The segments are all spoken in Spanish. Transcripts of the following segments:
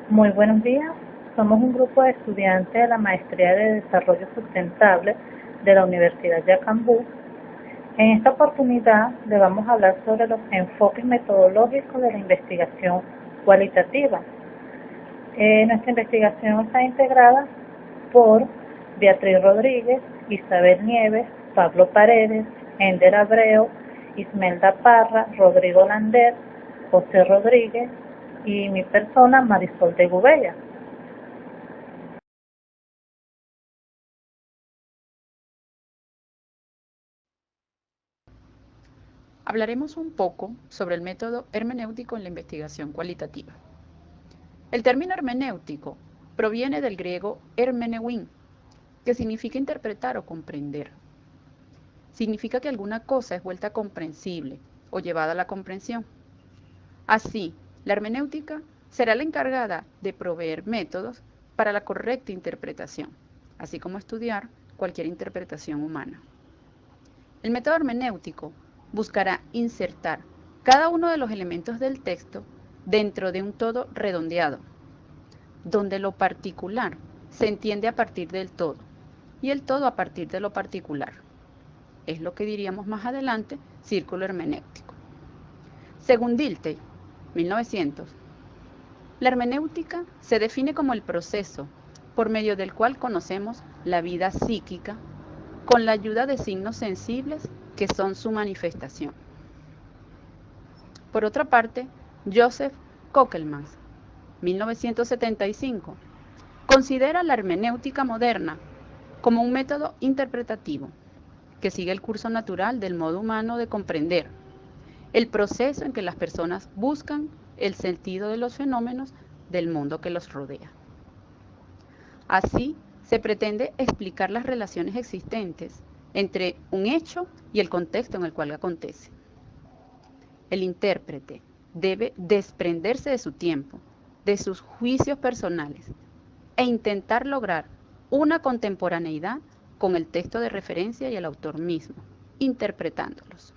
Muy buenos días. Somos un grupo de estudiantes de la Maestría de Desarrollo Sustentable de la Universidad de Acambú. En esta oportunidad le vamos a hablar sobre los enfoques metodológicos de la investigación cualitativa. Nuestra investigación está integrada por Beatriz Rodríguez, Isabel Nieves, Pablo Paredes, Ender Abreu, Ismelda Parra, Rodrigo Lander, José Rodríguez y mi persona, Marisol de Gubella. Hablaremos un poco sobre el método hermenéutico en la investigación cualitativa. El término hermenéutico proviene del griego hermeneuin, que significa interpretar o comprender. Significa que alguna cosa es vuelta comprensible o llevada a la comprensión. Así, la hermenéutica será la encargada de proveer métodos para la correcta interpretación, así como estudiar cualquier interpretación humana. El método hermenéutico buscará insertar cada uno de los elementos del texto dentro de un todo redondeado, donde lo particular se entiende a partir del todo y el todo a partir de lo particular. Es lo que diríamos más adelante círculo hermenéutico. Según Dilthey, 1900, la hermenéutica se define como el proceso por medio del cual conocemos la vida psíquica con la ayuda de signos sensibles que son su manifestación. Por otra parte, Joseph Kokelmans, 1975, considera la hermenéutica moderna como un método interpretativo que sigue el curso natural del modo humano de comprender, el proceso en que las personas buscan el sentido de los fenómenos del mundo que los rodea. Así, se pretende explicar las relaciones existentes entre un hecho y el contexto en el cual acontece. El intérprete debe desprenderse de su tiempo, de sus juicios personales e intentar lograr una contemporaneidad con el texto de referencia y el autor mismo, interpretándolos.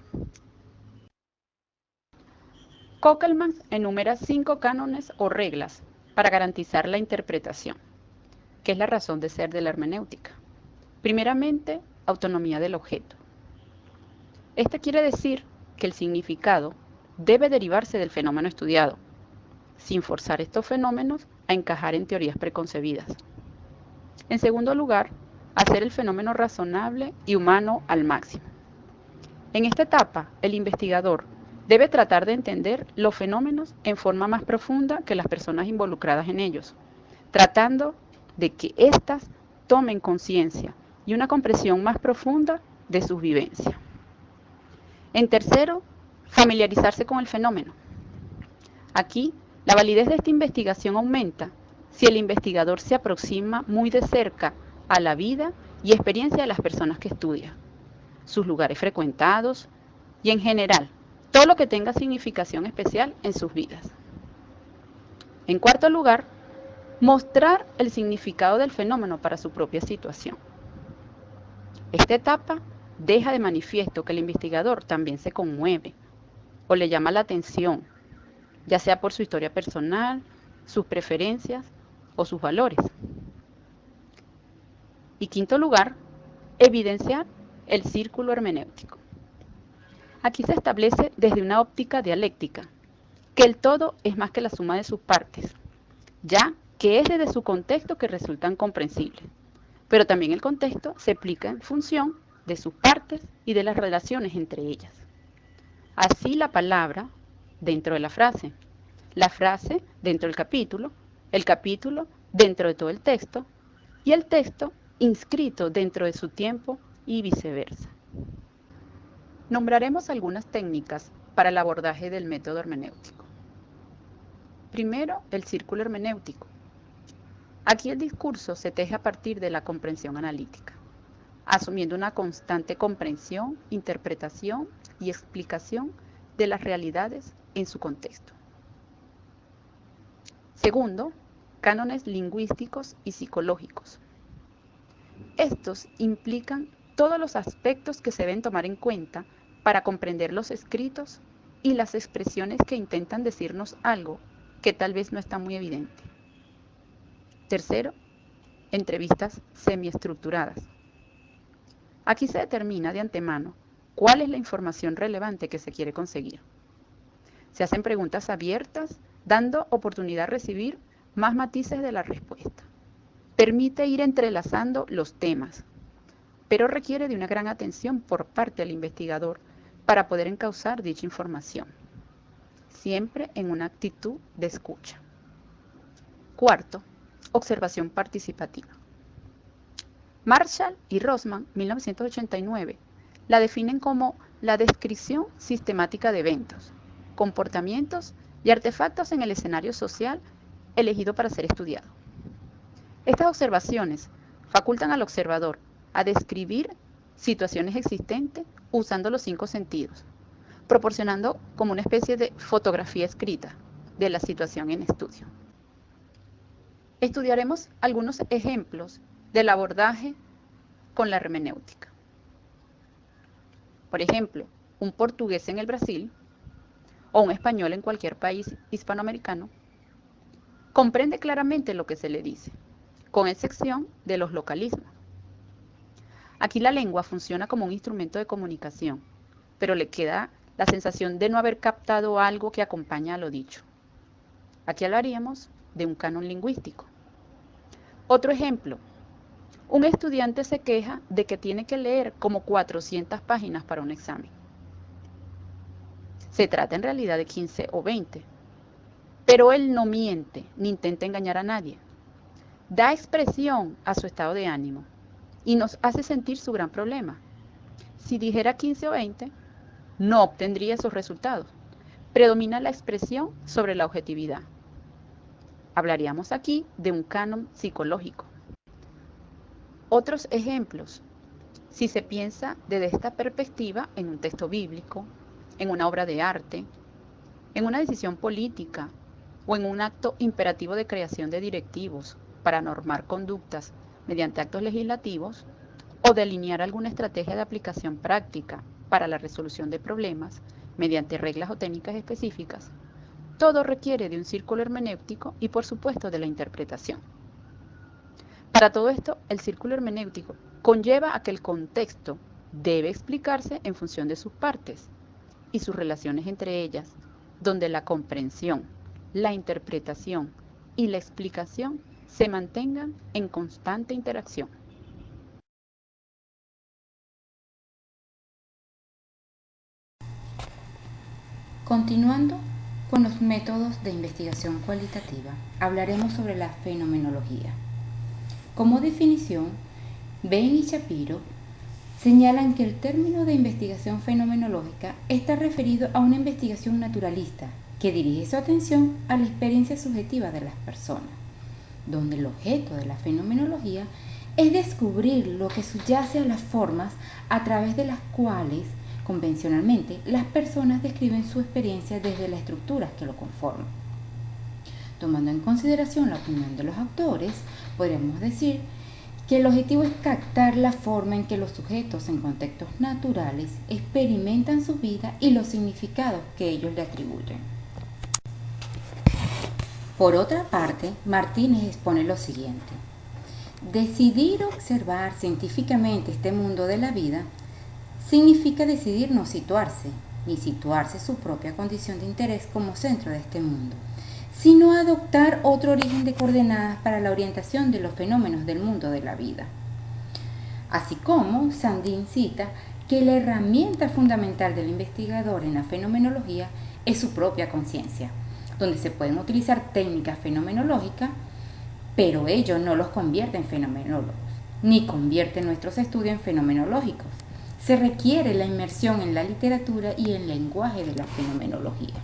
Kokelman enumera 5 cánones o reglas para garantizar la interpretación, que es la razón de ser de la hermenéutica. Primeramente, autonomía del objeto. Esta quiere decir que el significado debe derivarse del fenómeno estudiado, sin forzar estos fenómenos a encajar en teorías preconcebidas. En segundo lugar, hacer el fenómeno razonable y humano al máximo. En esta etapa, el investigador debe tratar de entender los fenómenos en forma más profunda que las personas involucradas en ellos, tratando de que éstas tomen conciencia y una comprensión más profunda de sus vivencias. En tercero, familiarizarse con el fenómeno. Aquí, la validez de esta investigación aumenta si el investigador se aproxima muy de cerca a la vida y experiencia de las personas que estudia, sus lugares frecuentados y, en general, todo lo que tenga significación especial en sus vidas. En cuarto lugar, mostrar el significado del fenómeno para su propia situación. Esta etapa deja de manifiesto que el investigador también se conmueve o le llama la atención, ya sea por su historia personal, sus preferencias o sus valores. Y quinto lugar, evidenciar el círculo hermenéutico. Aquí se establece desde una óptica dialéctica que el todo es más que la suma de sus partes, ya que es desde su contexto que resultan comprensibles, pero también el contexto se explica en función de sus partes y de las relaciones entre ellas. Así la palabra dentro de la frase dentro del capítulo, el capítulo dentro de todo el texto y el texto inscrito dentro de su tiempo y viceversa. Nombraremos algunas técnicas para el abordaje del método hermenéutico. Primero, el círculo hermenéutico. Aquí el discurso se teje a partir de la comprensión analítica, asumiendo una constante comprensión, interpretación y explicación de las realidades en su contexto. Segundo, cánones lingüísticos y psicológicos. Estos implican todos los aspectos que se deben tomar en cuenta para comprender los escritos y las expresiones que intentan decirnos algo que tal vez no está muy evidente. Tercero, entrevistas semiestructuradas. Aquí se determina de antemano cuál es la información relevante que se quiere conseguir. Se hacen preguntas abiertas, dando oportunidad a recibir más matices de la respuesta. Permite ir entrelazando los temas, pero requiere de una gran atención por parte del investigador para poder encauzar dicha información, siempre en una actitud de escucha. Cuarto, observación participativa. Marshall y Rosman, 1989, la definen como la descripción sistemática de eventos, comportamientos y artefactos en el escenario social elegido para ser estudiado. Estas observaciones facultan al observador a describir situaciones existentes usando los 5 sentidos, proporcionando como una especie de fotografía escrita de la situación en estudio. Estudiaremos algunos ejemplos del abordaje con la hermenéutica. Por ejemplo, un portugués en el Brasil o un español en cualquier país hispanoamericano comprende claramente lo que se le dice, con excepción de los localismos. Aquí la lengua funciona como un instrumento de comunicación, pero le queda la sensación de no haber captado algo que acompaña a lo dicho. Aquí hablaríamos de un canon lingüístico. Otro ejemplo, un estudiante se queja de que tiene que leer como 400 páginas para un examen. Se trata en realidad de 15 o 20, pero él no miente ni intenta engañar a nadie. Da expresión a su estado de ánimo y nos hace sentir su gran problema. Si dijera 15 o 20, no obtendría esos resultados. Predomina la expresión sobre la objetividad. Hablaríamos aquí de un canon psicológico. Otros ejemplos, si se piensa desde esta perspectiva en un texto bíblico, en una obra de arte, en una decisión política o en un acto imperativo de creación de directivos para normar conductas mediante actos legislativos o delinear alguna estrategia de aplicación práctica para la resolución de problemas mediante reglas o técnicas específicas, todo requiere de un círculo hermenéutico y por supuesto de la interpretación. Para todo esto, el círculo hermenéutico conlleva a que el contexto debe explicarse en función de sus partes y sus relaciones entre ellas, donde la comprensión, la interpretación y la explicación se mantengan en constante interacción. Continuando con los métodos de investigación cualitativa, hablaremos sobre la fenomenología. Como definición, Bain y Shapiro señalan que el término de investigación fenomenológica está referido a una investigación naturalista que dirige su atención a la experiencia subjetiva de las personas, donde el objeto de la fenomenología es descubrir lo que subyace a las formas a través de las cuales convencionalmente las personas describen su experiencia desde las estructuras que lo conforman. Tomando en consideración la opinión de los autores, podríamos decir que el objetivo es captar la forma en que los sujetos en contextos naturales experimentan su vida y los significados que ellos le atribuyen. Por otra parte, Martínez expone lo siguiente: decidir observar científicamente este mundo de la vida significa decidir no situarse, ni situarse su propia condición de interés como centro de este mundo, sino adoptar otro origen de coordenadas para la orientación de los fenómenos del mundo de la vida. Así como Sandin cita que la herramienta fundamental del investigador en la fenomenología es su propia conciencia, donde se pueden utilizar técnicas fenomenológicas, pero ello no los convierte en fenomenólogos, ni convierte nuestros estudios en fenomenológicos. Se requiere la inmersión en la literatura y el lenguaje de la fenomenología.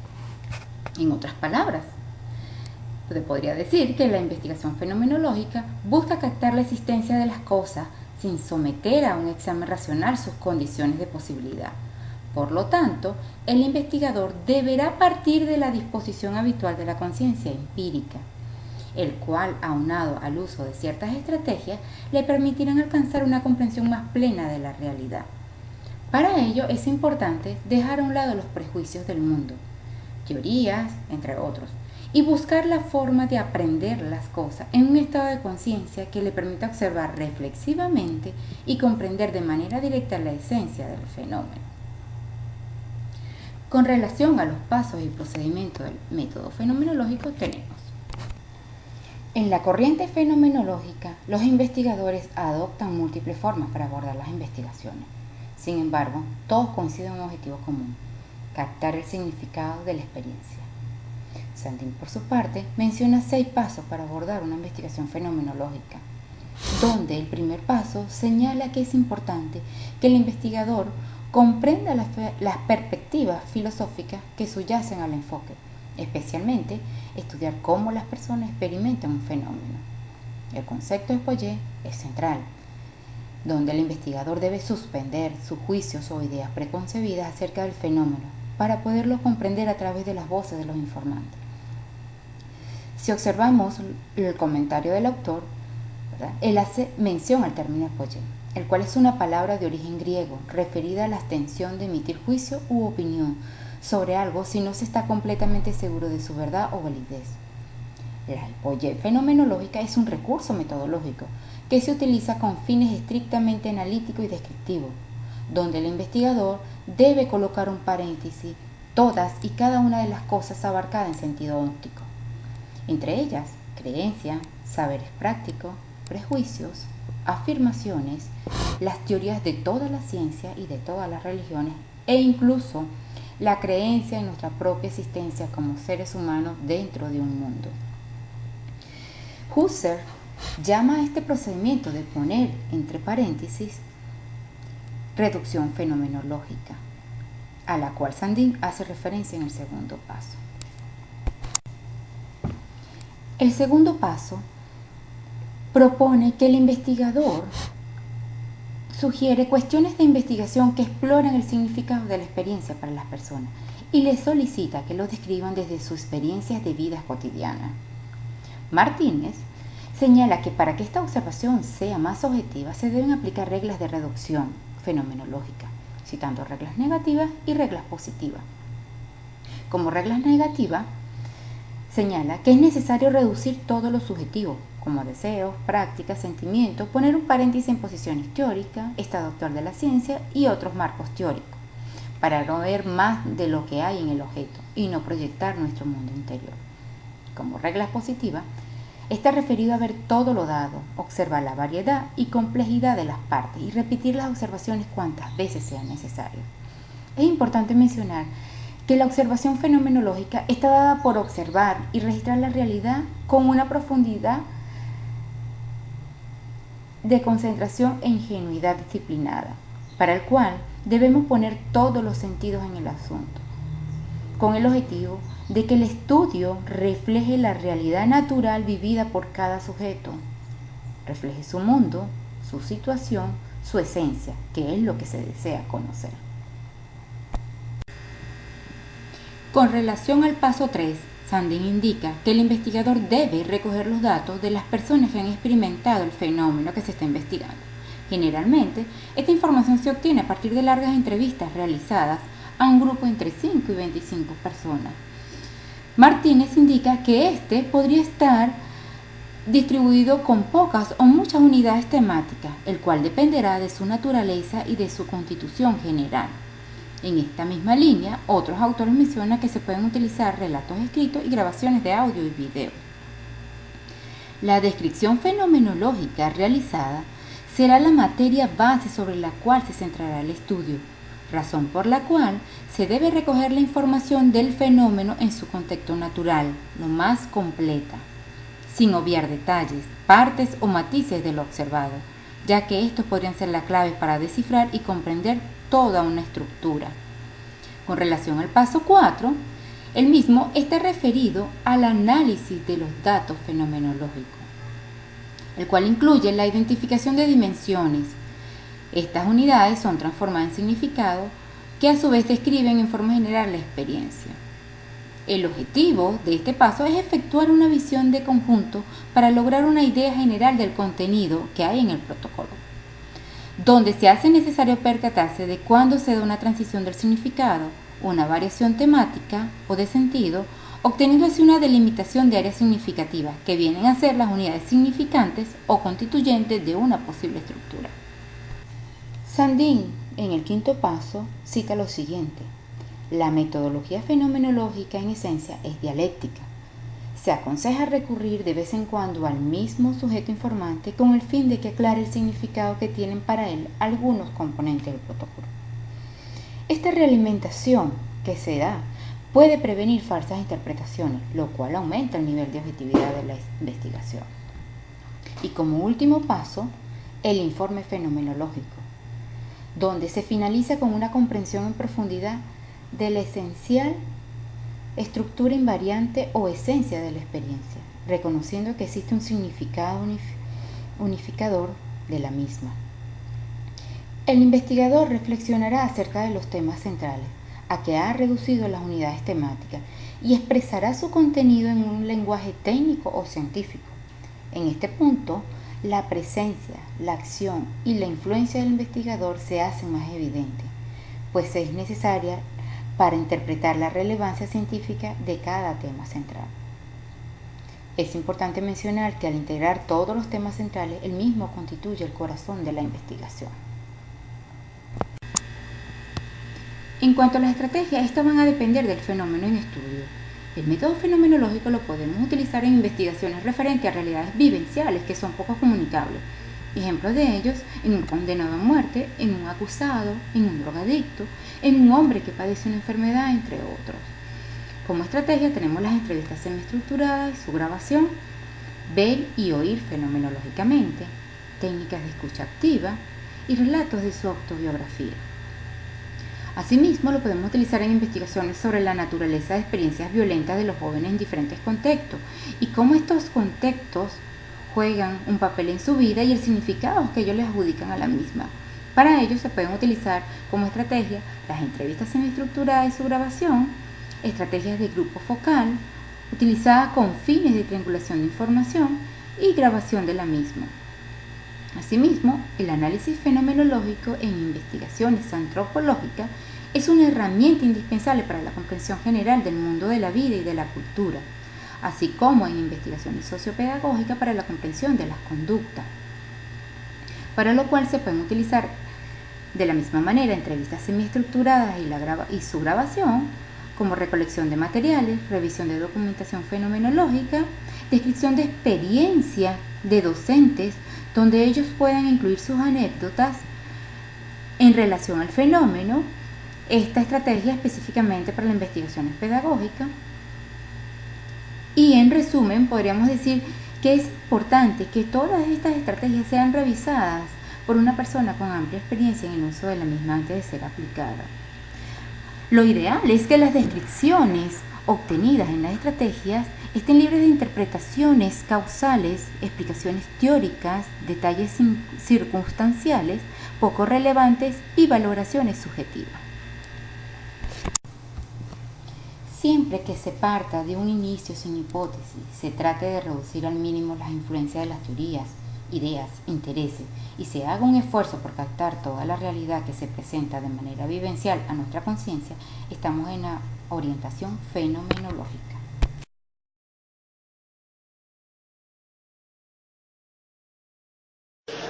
En otras palabras, se podría decir que la investigación fenomenológica busca captar la existencia de las cosas sin someter a un examen racional sus condiciones de posibilidad. Por lo tanto, el investigador deberá partir de la disposición habitual de la conciencia empírica, el cual, aunado al uso de ciertas estrategias, le permitirán alcanzar una comprensión más plena de la realidad. Para ello es importante dejar a un lado los prejuicios del mundo, teorías, entre otros, y buscar la forma de aprender las cosas en un estado de conciencia que le permita observar reflexivamente y comprender de manera directa la esencia del fenómeno. Con relación a los pasos y procedimientos del método fenomenológico tenemos: en la corriente fenomenológica, los investigadores adoptan múltiples formas para abordar las investigaciones. Sin embargo, todos coinciden en un objetivo común: captar el significado de la experiencia. Sandin, por su parte, menciona 6 pasos para abordar una investigación fenomenológica, donde el primer paso señala que es importante que el investigador comprenda las perspectivas filosóficas que subyacen al enfoque, especialmente estudiar cómo las personas experimentan un fenómeno. El concepto de Piaget es central, donde el investigador debe suspender sus juicios o ideas preconcebidas acerca del fenómeno para poderlo comprender a través de las voces de los informantes. Si observamos el comentario del autor, él hace mención al término Piaget, el cual es una palabra de origen griego referida a la abstención de emitir juicio u opinión sobre algo si no se está completamente seguro de su verdad o validez. La Piaget fenomenológica es un recurso metodológico que se utiliza con fines estrictamente analíticos y descriptivos, donde el investigador debe colocar un paréntesis todas y cada una de las cosas abarcadas en sentido óptico, entre ellas creencias, saberes prácticos, prejuicios, afirmaciones, las teorías de toda la ciencia y de todas las religiones e incluso la creencia en nuestra propia existencia como seres humanos dentro de un mundo. Husserl llama a este procedimiento de poner entre paréntesis reducción fenomenológica, a la cual Sandin hace referencia en el segundo paso. El segundo paso propone que el investigador sugiere cuestiones de investigación que exploran el significado de la experiencia para las personas y les solicita que lo describan desde sus experiencias de vida cotidiana. Martínez señala que para que esta observación sea más objetiva se deben aplicar reglas de reducción fenomenológica, citando reglas negativas y reglas positivas. Como reglas negativas, señala que es necesario reducir todo lo subjetivo, como deseos, prácticas, sentimientos, poner un paréntesis en posiciones teóricas, estado actual de la ciencia y otros marcos teóricos, para no ver más de lo que hay en el objeto y no proyectar nuestro mundo interior. Como regla positiva, está referido a ver todo lo dado, observar la variedad y complejidad de las partes y repetir las observaciones cuantas veces sea necesario. Es importante mencionar que la observación fenomenológica está dada por observar y registrar la realidad con una profundidad de concentración e ingenuidad disciplinada, para el cual debemos poner todos los sentidos en el asunto, con el objetivo de que el estudio refleje la realidad natural vivida por cada sujeto, refleje su mundo, su situación, su esencia, que es lo que se desea conocer. Con relación al paso 3, Sandin indica que el investigador debe recoger los datos de las personas que han experimentado el fenómeno que se está investigando. Generalmente, esta información se obtiene a partir de largas entrevistas realizadas a un grupo entre 5 y 25 personas. Martínez indica que este podría estar distribuido con pocas o muchas unidades temáticas, el cual dependerá de su naturaleza y de su constitución general. En esta misma línea, otros autores mencionan que se pueden utilizar relatos escritos y grabaciones de audio y video. La descripción fenomenológica realizada será la materia base sobre la cual se centrará el estudio, razón por la cual se debe recoger la información del fenómeno en su contexto natural, lo más completa, sin obviar detalles, partes o matices de lo observado, ya que estos podrían ser la clave para descifrar y comprender toda una estructura. Con relación al paso 4, el mismo está referido al análisis de los datos fenomenológicos, el cual incluye la identificación de dimensiones. Estas unidades son transformadas en significado que a su vez describen en forma general la experiencia. El objetivo de este paso es efectuar una visión de conjunto para lograr una idea general del contenido que hay en el protocolo, donde se hace necesario percatarse de cuándo se da una transición del significado, una variación temática o de sentido, obteniendo así una delimitación de áreas significativas, que vienen a ser las unidades significantes o constituyentes de una posible estructura. Sandin, en el quinto paso, cita lo siguiente: la metodología fenomenológica en esencia es dialéctica. Se aconseja recurrir de vez en cuando al mismo sujeto informante con el fin de que aclare el significado que tienen para él algunos componentes del protocolo. Esta realimentación que se da puede prevenir falsas interpretaciones, lo cual aumenta el nivel de objetividad de la investigación. Y como último paso, el informe fenomenológico, donde se finaliza con una comprensión en profundidad de la esencial estructura invariante o esencia de la experiencia, reconociendo que existe un significado unificador de la misma. El investigador reflexionará acerca de los temas centrales, a que ha reducido las unidades temáticas, y expresará su contenido en un lenguaje técnico o científico. En este punto, la presencia, la acción y la influencia del investigador se hacen más evidentes, pues es necesaria para interpretar la relevancia científica de cada tema central. Es importante mencionar que al integrar todos los temas centrales, el mismo constituye el corazón de la investigación. En cuanto a las estrategias, estas van a depender del fenómeno en estudio. El método fenomenológico lo podemos utilizar en investigaciones referentes a realidades vivenciales que son poco comunicables. Ejemplos de ellos: en un condenado a muerte, en un acusado, en un drogadicto, en un hombre que padece una enfermedad, entre otros. Como estrategia tenemos las entrevistas semiestructuradas y su grabación, ver y oír fenomenológicamente, técnicas de escucha activa y relatos de su autobiografía. Asimismo, lo podemos utilizar en investigaciones sobre la naturaleza de experiencias violentas de los jóvenes en diferentes contextos y cómo estos contextos juegan un papel en su vida y el significado que ellos les adjudican a la misma. Para ello se pueden utilizar como estrategia las entrevistas semiestructuradas y su grabación, estrategias de grupo focal, utilizadas con fines de triangulación de información y grabación de la misma. Asimismo, el análisis fenomenológico en investigaciones antropológicas es una herramienta indispensable para la comprensión general del mundo de la vida y de la cultura, así como en investigaciones sociopedagógicas para la comprensión de las conductas, para lo cual se pueden utilizar de la misma manera entrevistas semiestructuradas y su grabación, como recolección de materiales, revisión de documentación fenomenológica, descripción de experiencia de docentes, donde ellos puedan incluir sus anécdotas en relación al fenómeno. Esta estrategia específicamente para las investigaciones pedagógicas. Y en resumen, podríamos decir que es importante que todas estas estrategias sean revisadas por una persona con amplia experiencia en el uso de la misma antes de ser aplicada. Lo ideal es que las descripciones obtenidas en las estrategias estén libres de interpretaciones causales, explicaciones teóricas, detalles circunstanciales, poco relevantes y valoraciones subjetivas. Siempre que se parta de un inicio sin hipótesis, se trate de reducir al mínimo las influencias de las teorías, ideas, intereses, y se haga un esfuerzo por captar toda la realidad que se presenta de manera vivencial a nuestra conciencia, estamos en la orientación fenomenológica.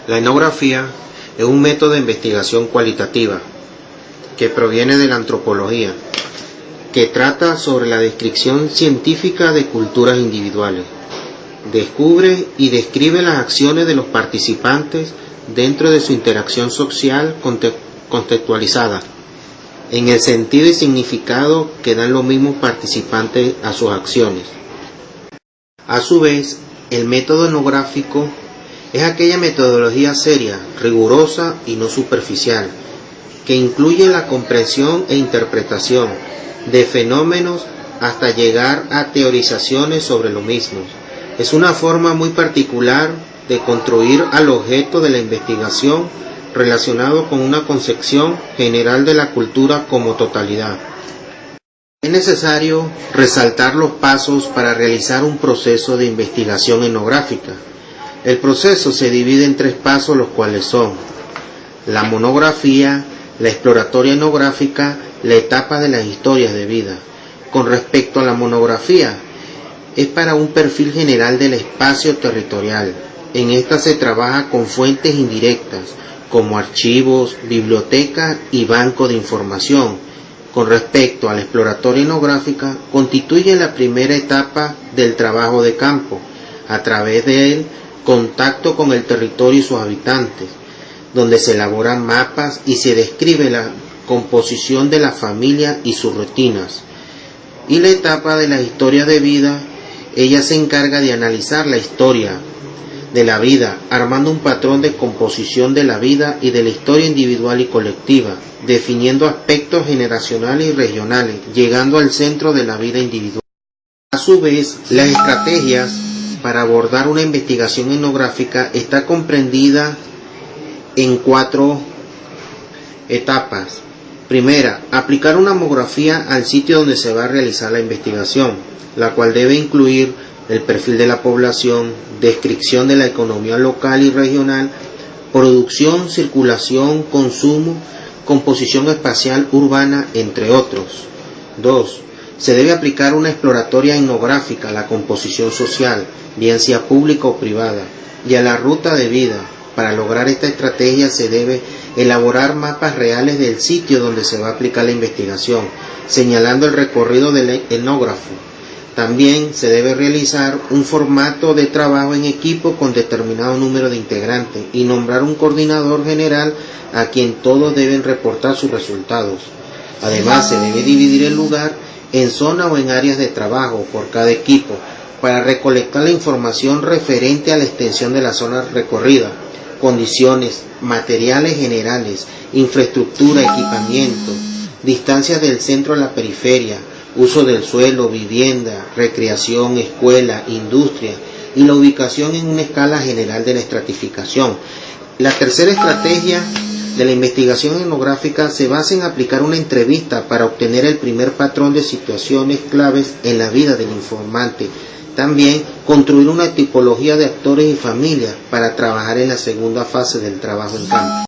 La etnografía es un método de investigación cualitativa que proviene de la antropología, que trata sobre la descripción científica de culturas individuales. Descubre y describe las acciones de los participantes dentro de su interacción social contextualizada, en el sentido y significado que dan los mismos participantes a sus acciones. A su vez, el método etnográfico es aquella metodología seria, rigurosa y no superficial, que incluye la comprensión e interpretación de fenómenos hasta llegar a teorizaciones sobre los mismos. Es una forma muy particular de construir al objeto de la investigación relacionado con una concepción general de la cultura como totalidad. Es necesario resaltar los pasos para realizar un proceso de investigación etnográfica. El proceso se divide en 3 pasos, los cuales son la monografía, la exploratoria etnográfica, la etapa de las historias de vida. Con respecto a la monografía, es para un perfil general del espacio territorial. En esta se trabaja con fuentes indirectas, como archivos, biblioteca y banco de información. Con respecto a la exploratoria etnográfica, constituye la primera etapa del trabajo de campo, a través del contacto con el territorio y sus habitantes, donde se elaboran mapas y se describe la composición de la familia y sus rutinas. Y la etapa de las historias de vida, ella se encarga de analizar la historia de la vida, armando un patrón de composición de la vida y de la historia individual y colectiva, definiendo aspectos generacionales y regionales, llegando al centro de la vida individual. A su vez, las estrategias para abordar una investigación etnográfica está comprendida en 4 etapas. Primera, aplicar una monografía al sitio donde se va a realizar la investigación, la cual debe incluir el perfil de la población, descripción de la economía local y regional, producción, circulación, consumo, composición espacial urbana, entre otros. 2. Se debe aplicar una exploratoria etnográfica a la composición social, bien sea pública o privada, y a la ruta de vida. Para lograr esta estrategia se debe elaborar mapas reales del sitio donde se va a aplicar la investigación, señalando el recorrido del etnógrafo. También se debe realizar un formato de trabajo en equipo con determinado número de integrantes y nombrar un coordinador general a quien todos deben reportar sus resultados. Además, se debe dividir el lugar en zonas o en áreas de trabajo por cada equipo para recolectar la información referente a la extensión de la zona recorrida, condiciones, materiales generales, infraestructura, equipamiento, distancias del centro a la periferia, uso del suelo, vivienda, recreación, escuela, industria y la ubicación en una escala general de la estratificación. La tercera estrategia de la investigación etnográfica se basa en aplicar una entrevista para obtener el primer patrón de situaciones claves en la vida del informante. También construir una tipología de actores y familias para trabajar en la segunda fase del trabajo en campo.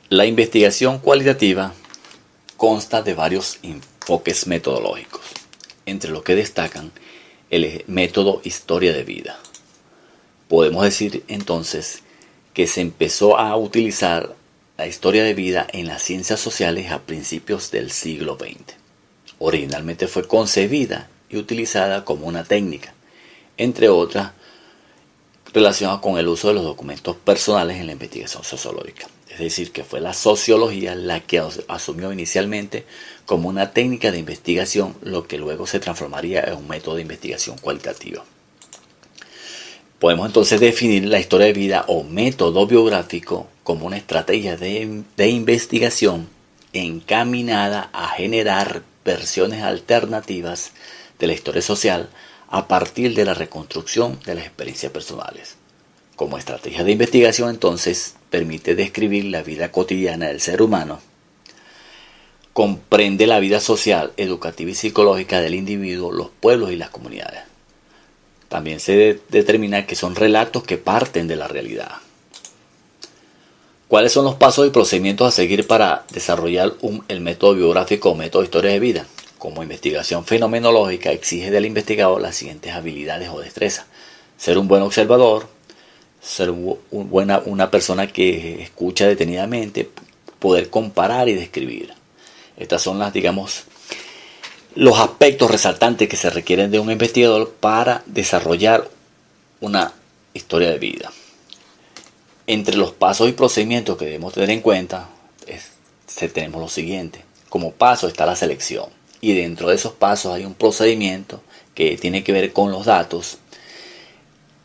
La investigación cualitativa consta de varios enfoques metodológicos, entre los que destacan el método historia de vida. Podemos decir entonces que se empezó a utilizar la historia de vida en las ciencias sociales a principios del siglo XX. Originalmente fue concebida y utilizada como una técnica, entre otras relacionadas con el uso de los documentos personales en la investigación sociológica. Es decir, que fue la sociología la que asumió inicialmente como una técnica de investigación, lo que luego se transformaría en un método de investigación cualitativa. Podemos entonces definir la historia de vida o método biográfico como una estrategia de investigación encaminada a generar versiones alternativas de la historia social a partir de la reconstrucción de las experiencias personales. Como estrategia de investigación, entonces, permite describir la vida cotidiana del ser humano, comprende la vida social, educativa y psicológica del individuo, los pueblos y las comunidades. También se determina que son relatos que parten de la realidad. ¿Cuáles son los pasos y procedimientos a seguir para desarrollar el método biográfico o método de historia de vida? Como investigación fenomenológica exige del investigador las siguientes habilidades o destrezas: ser un buen observador, ser una persona que escucha detenidamente, poder comparar y describir. Estas son los aspectos resaltantes que se requieren de un investigador para desarrollar una historia de vida. Entre los pasos y procedimientos que debemos tener en cuenta tenemos lo siguiente. Como paso está la selección, y dentro de esos pasos hay un procedimiento que tiene que ver con los datos,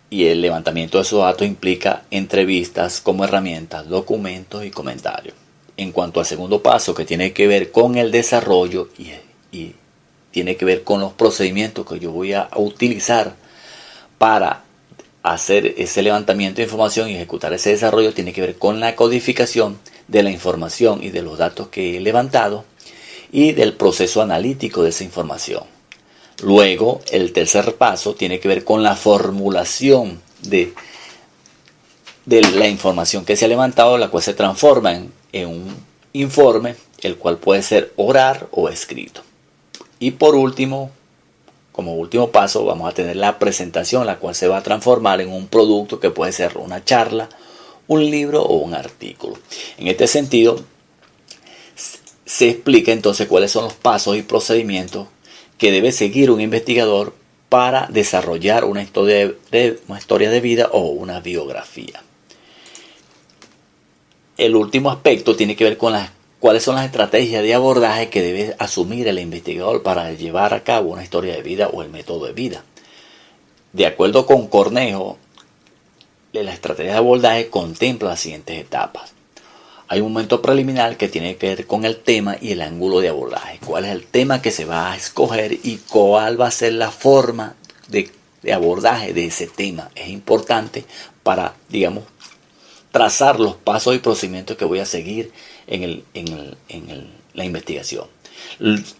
y el levantamiento de esos datos implica entrevistas como herramientas, documentos y comentarios. En cuanto al segundo paso, que tiene que ver con el desarrollo y tiene que ver con los procedimientos que yo voy a utilizar para hacer ese levantamiento de información y ejecutar ese desarrollo, tiene que ver con la codificación de la información y de los datos que he levantado y del proceso analítico de esa información. Luego, el tercer paso tiene que ver con la formulación de la información que se ha levantado, la cual se transforma en un informe, el cual puede ser oral o escrito. Y por último, como último paso, vamos a tener la presentación, la cual se va a transformar en un producto que puede ser una charla, un libro o un artículo. En este sentido, se explica entonces cuáles son los pasos y procedimientos que debe seguir un investigador para desarrollar una historia de vida o una biografía. El último aspecto tiene que ver con cuáles son las estrategias de abordaje que debe asumir el investigador para llevar a cabo una historia de vida o el método de vida. De acuerdo con Cornejo, la estrategia de abordaje contempla las siguientes etapas. Hay un momento preliminar que tiene que ver con el tema y el ángulo de abordaje. ¿Cuál es el tema que se va a escoger y cuál va a ser la forma de abordaje de ese tema? Es importante para, trazar los pasos y procedimientos que voy a seguir en la investigación.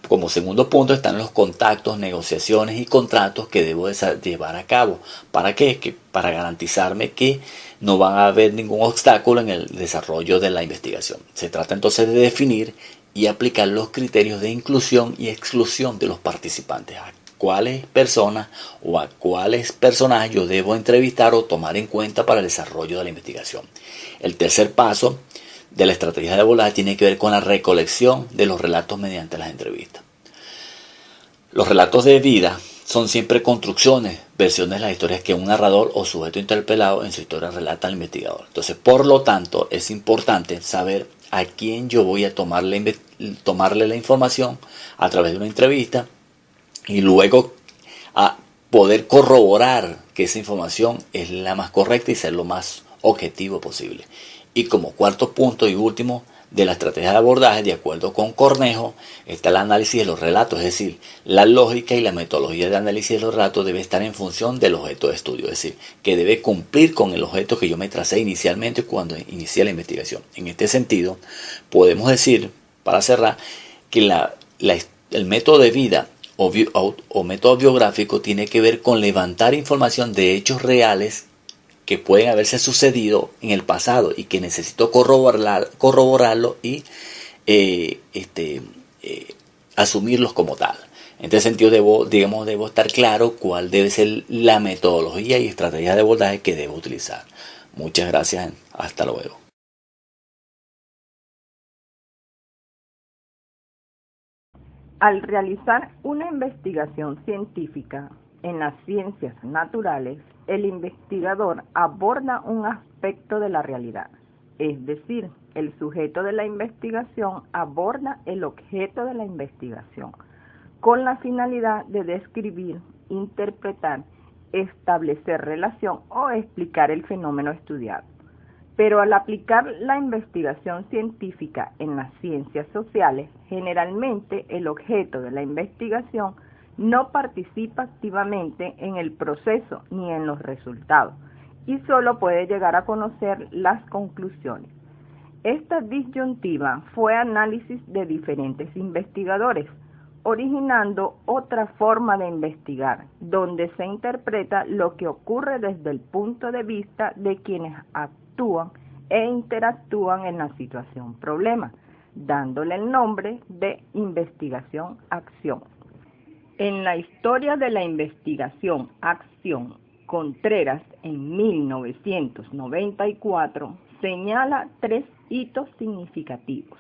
Como segundo punto están los contactos, negociaciones y contratos que debo llevar a cabo. ¿Para qué? Para garantizarme que no va a haber ningún obstáculo en el desarrollo de la investigación. Se trata entonces de definir y aplicar los criterios de inclusión y exclusión de los participantes. A cuáles personas o a cuáles personajes yo debo entrevistar o tomar en cuenta para el desarrollo de la investigación. El tercer paso de la estrategia de abordaje tiene que ver con la recolección de los relatos mediante las entrevistas. Los relatos de vida son siempre construcciones, versiones de las historias que un narrador o sujeto interpelado en su historia relata al investigador. Entonces, por lo tanto, es importante saber a quién yo voy a tomarle la información a través de una entrevista y luego a poder corroborar que esa información es la más correcta y ser lo más objetivo posible. Y como cuarto punto y último de la estrategia de abordaje, de acuerdo con Cornejo, está el análisis de los relatos, es decir, la lógica y la metodología de análisis de los relatos debe estar en función del objeto de estudio, es decir, que debe cumplir con el objeto que yo me tracé inicialmente cuando inicié la investigación. En este sentido, podemos decir, para cerrar, que el método de vida o método biográfico tiene que ver con levantar información de hechos reales que pueden haberse sucedido en el pasado y que necesito corroborarlo y asumirlos como tal. En este sentido debo estar claro cuál debe ser la metodología y estrategia de abordaje que debo utilizar. Muchas gracias. Hasta luego. Al realizar una investigación científica en las ciencias naturales, el investigador aborda un aspecto de la realidad, es decir, el sujeto de la investigación aborda el objeto de la investigación, con la finalidad de describir, interpretar, establecer relación o explicar el fenómeno estudiado. Pero al aplicar la investigación científica en las ciencias sociales, generalmente el objeto de la investigación no participa activamente en el proceso ni en los resultados y solo puede llegar a conocer las conclusiones. Esta disyuntiva fue análisis de diferentes investigadores, originando otra forma de investigar, donde se interpreta lo que ocurre desde el punto de vista de quienes actúan e interactúan en la situación problema, dándole el nombre de investigación-acción. En la historia de la investigación-acción, Contreras en 1994 señala 3 hitos significativos.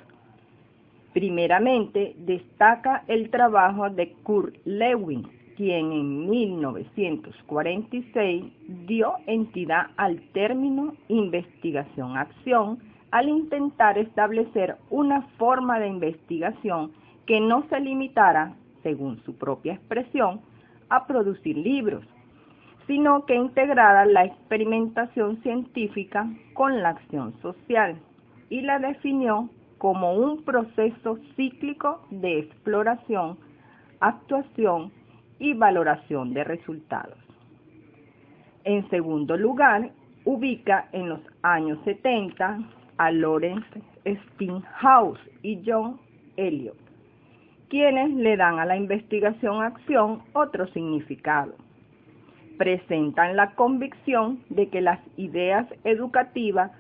Primeramente, destaca el trabajo de Kurt Lewin, quien en 1946 dio entidad al término investigación-acción al intentar establecer una forma de investigación que no se limitara, según su propia expresión, a producir libros, sino que integrara la experimentación científica con la acción social, y la definió como un proceso cíclico de exploración, actuación y valoración de resultados. En segundo lugar, ubica en los años 70 a Lawrence Steinhaus y John Elliott, quienes le dan a la investigación-acción otro significado. Presentan la convicción de que las ideas educativas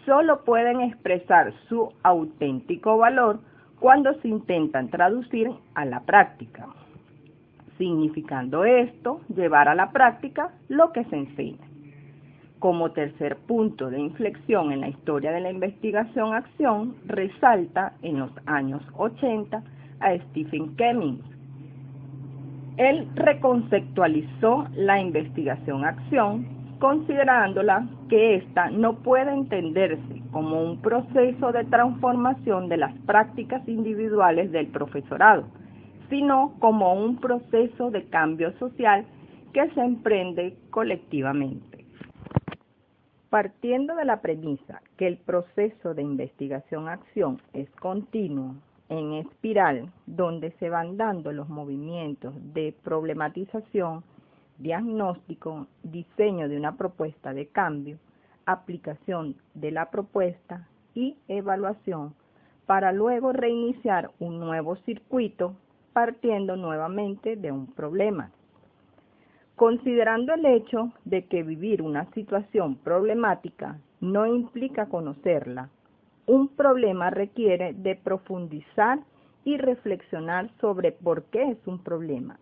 solo pueden expresar su auténtico valor cuando se intentan traducir a la práctica, significando esto llevar a la práctica lo que se enseña. Como tercer punto de inflexión en la historia de la investigación-acción, resalta en los años 80 a Stephen Cummings. Él reconceptualizó la investigación-acción, considerándola que ésta no puede entenderse como un proceso de transformación de las prácticas individuales del profesorado, sino como un proceso de cambio social que se emprende colectivamente. Partiendo de la premisa que el proceso de investigación-acción es continuo, en espiral, donde se van dando los movimientos de problematización, diagnóstico, diseño de una propuesta de cambio, aplicación de la propuesta y evaluación, para luego reiniciar un nuevo circuito partiendo nuevamente de un problema. Considerando el hecho de que vivir una situación problemática no implica conocerla, un problema requiere de profundizar y reflexionar sobre por qué es un problema.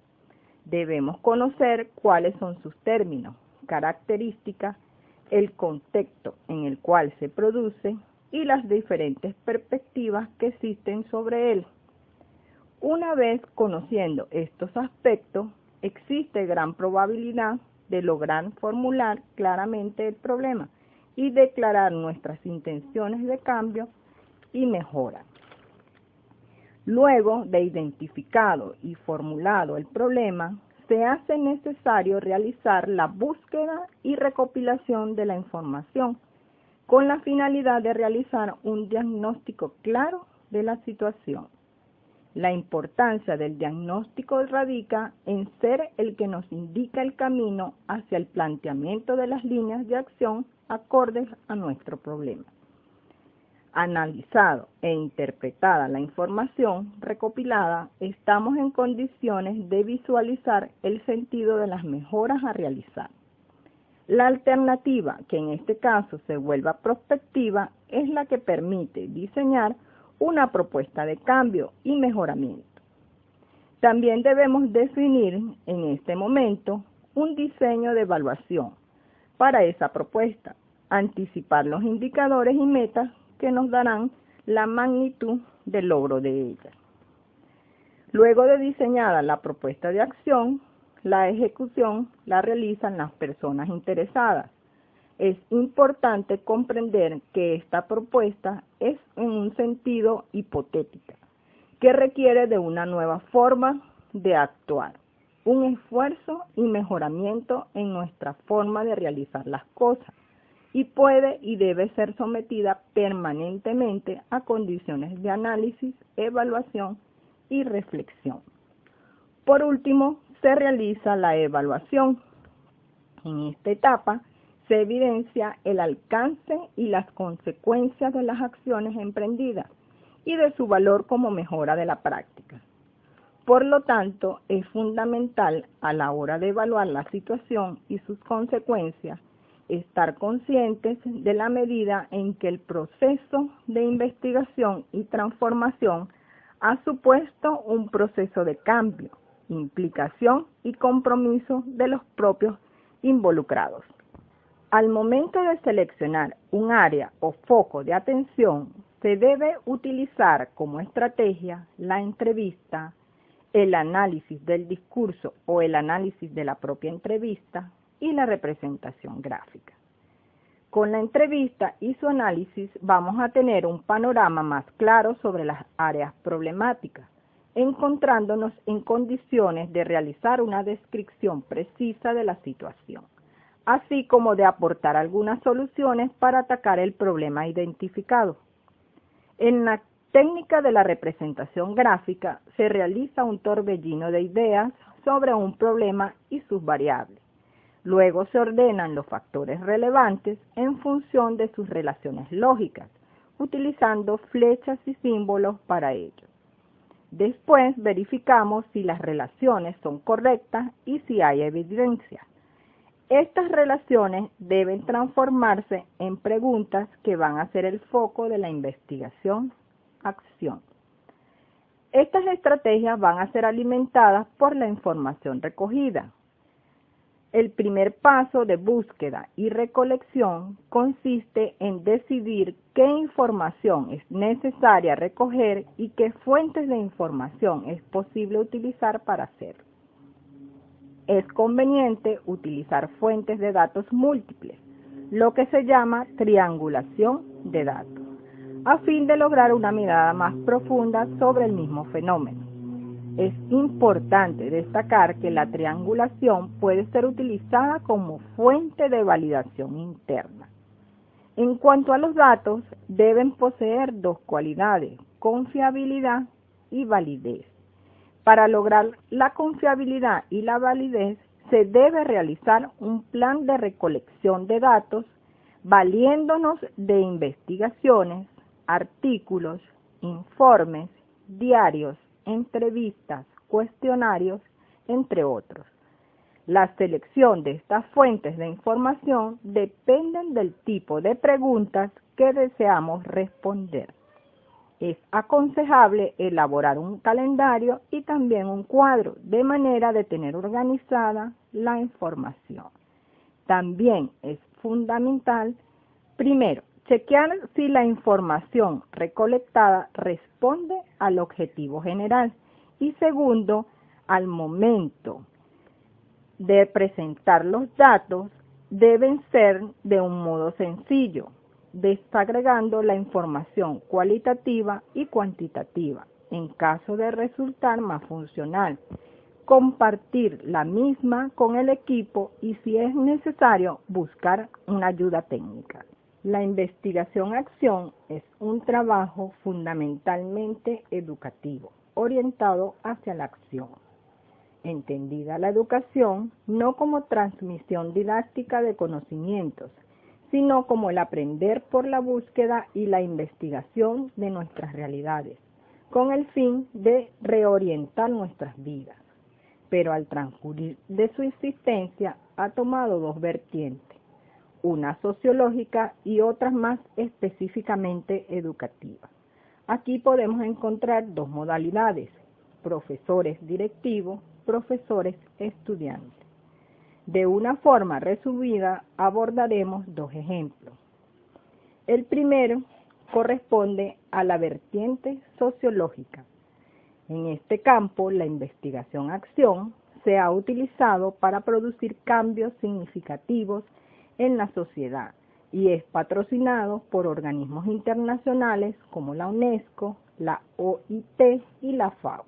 Debemos conocer cuáles son sus términos, características, el contexto en el cual se produce y las diferentes perspectivas que existen sobre él. Una vez conociendo estos aspectos, existe gran probabilidad de lograr formular claramente el problema y declarar nuestras intenciones de cambio y mejora. Luego de identificado y formulado el problema, se hace necesario realizar la búsqueda y recopilación de la información con la finalidad de realizar un diagnóstico claro de la situación. La importancia del diagnóstico radica en ser el que nos indica el camino hacia el planteamiento de las líneas de acción acordes a nuestro problema. Analizado e interpretada la información recopilada, estamos en condiciones de visualizar el sentido de las mejoras a realizar. La alternativa, que en este caso se vuelva prospectiva, es la que permite diseñar una propuesta de cambio y mejoramiento. También debemos definir en este momento un diseño de evaluación para esa propuesta, anticipar los indicadores y metas que nos darán la magnitud del logro de ella. Luego de diseñada la propuesta de acción, la ejecución la realizan las personas interesadas. Es importante comprender que esta propuesta es en un sentido hipotética, que requiere de una nueva forma de actuar, un esfuerzo y mejoramiento en nuestra forma de realizar las cosas, y puede y debe ser sometida permanentemente a condiciones de análisis, evaluación y reflexión. Por último, se realiza la evaluación. En esta etapa se evidencia el alcance y las consecuencias de las acciones emprendidas y de su valor como mejora de la práctica. Por lo tanto, es fundamental a la hora de evaluar la situación y sus consecuencias estar conscientes de la medida en que el proceso de investigación y transformación ha supuesto un proceso de cambio, implicación y compromiso de los propios involucrados. Al momento de seleccionar un área o foco de atención, se debe utilizar como estrategia la entrevista, el análisis del discurso o el análisis de la propia entrevista y la representación gráfica. Con la entrevista y su análisis vamos a tener un panorama más claro sobre las áreas problemáticas, encontrándonos en condiciones de realizar una descripción precisa de la situación, así como de aportar algunas soluciones para atacar el problema identificado. En la técnica de la representación gráfica se realiza un torbellino de ideas sobre un problema y sus variables. Luego se ordenan los factores relevantes en función de sus relaciones lógicas, utilizando flechas y símbolos para ello. Después verificamos si las relaciones son correctas y si hay evidencia. Estas relaciones deben transformarse en preguntas que van a ser el foco de la investigación-acción. Estas estrategias van a ser alimentadas por la información recogida. El primer paso de búsqueda y recolección consiste en decidir qué información es necesaria recoger y qué fuentes de información es posible utilizar para hacerlo. Es conveniente utilizar fuentes de datos múltiples, lo que se llama triangulación de datos, a fin de lograr una mirada más profunda sobre el mismo fenómeno. Es importante destacar que la triangulación puede ser utilizada como fuente de validación interna. En cuanto a los datos, deben poseer dos cualidades: confiabilidad y validez. Para lograr la confiabilidad y la validez, se debe realizar un plan de recolección de datos valiéndonos de investigaciones, artículos, informes, diarios, entrevistas, cuestionarios, entre otros. La selección de estas fuentes de información dependen del tipo de preguntas que deseamos responder. Es aconsejable elaborar un calendario y también un cuadro, de manera de tener organizada la información. También es fundamental, primero, chequear si la información recolectada responde al objetivo general y segundo, al momento de presentar los datos, deben ser de un modo sencillo, desagregando la información cualitativa y cuantitativa. En caso de resultar más funcional, compartir la misma con el equipo y, si es necesario, buscar una ayuda técnica. La investigación-acción es un trabajo fundamentalmente educativo, orientado hacia la acción. Entendida la educación no como transmisión didáctica de conocimientos, sino como el aprender por la búsqueda y la investigación de nuestras realidades, con el fin de reorientar nuestras vidas. Pero al transcurrir de su existencia ha tomado dos vertientes, una sociológica y otra más específicamente educativa. Aquí podemos encontrar dos modalidades: profesores directivos, profesores estudiantes. De una forma resumida abordaremos dos ejemplos. El primero corresponde a la vertiente sociológica. En este campo, la investigación-acción se ha utilizado para producir cambios significativos en la sociedad y es patrocinado por organismos internacionales como la UNESCO, la OIT y la FAO.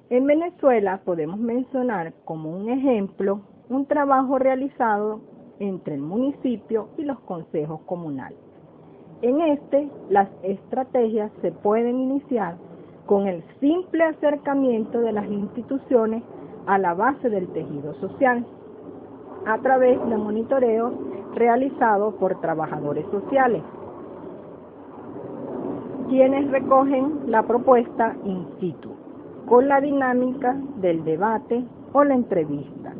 En Venezuela podemos mencionar como un ejemplo un trabajo realizado entre el municipio y los consejos comunales. En este, las estrategias se pueden iniciar con el simple acercamiento de las instituciones a la base del tejido social, a través de monitoreos realizados por trabajadores sociales, quienes recogen la propuesta in situ, con la dinámica del debate o la entrevista,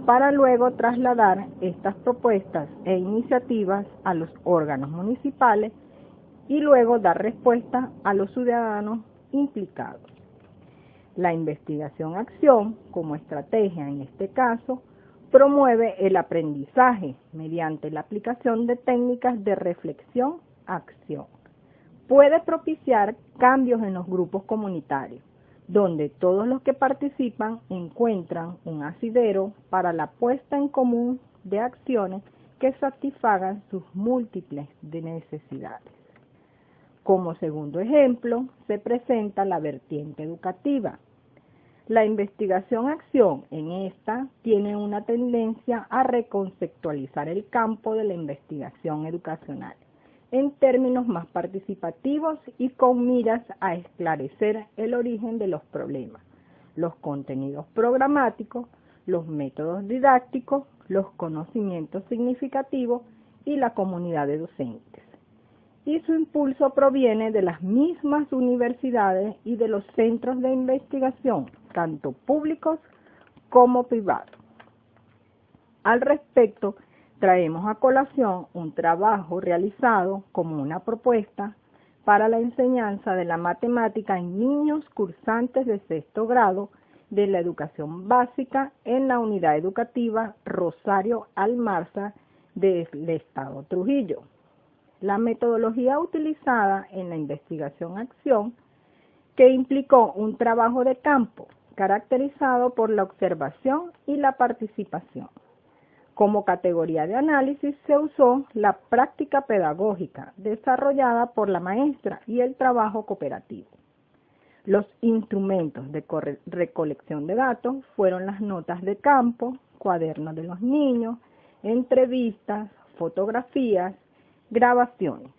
para luego trasladar estas propuestas e iniciativas a los órganos municipales y luego dar respuesta a los ciudadanos implicados. La investigación-acción, como estrategia en este caso, promueve el aprendizaje mediante la aplicación de técnicas de reflexión-acción. Puede propiciar cambios en los grupos comunitarios, donde todos los que participan encuentran un asidero para la puesta en común de acciones que satisfagan sus múltiples necesidades. Como segundo ejemplo, se presenta la vertiente educativa. La investigación-acción en esta tiene una tendencia a reconceptualizar el campo de la investigación educacional en términos más participativos y con miras a esclarecer el origen de los problemas, los contenidos programáticos, los métodos didácticos, los conocimientos significativos y la comunidad de docentes. Y su impulso proviene de las mismas universidades y de los centros de investigación, tanto públicos como privados. Al respecto, traemos a colación un trabajo realizado como una propuesta para la enseñanza de la matemática en niños cursantes de sexto grado de la educación básica en la unidad educativa Rosario Almarza del estado Trujillo. La metodología utilizada en la investigación-acción, que implicó un trabajo de campo caracterizado por la observación y la participación. Como categoría de análisis se usó la práctica pedagógica desarrollada por la maestra y el trabajo cooperativo. Los instrumentos de recolección de datos fueron las notas de campo, cuadernos de los niños, entrevistas, fotografías, grabaciones.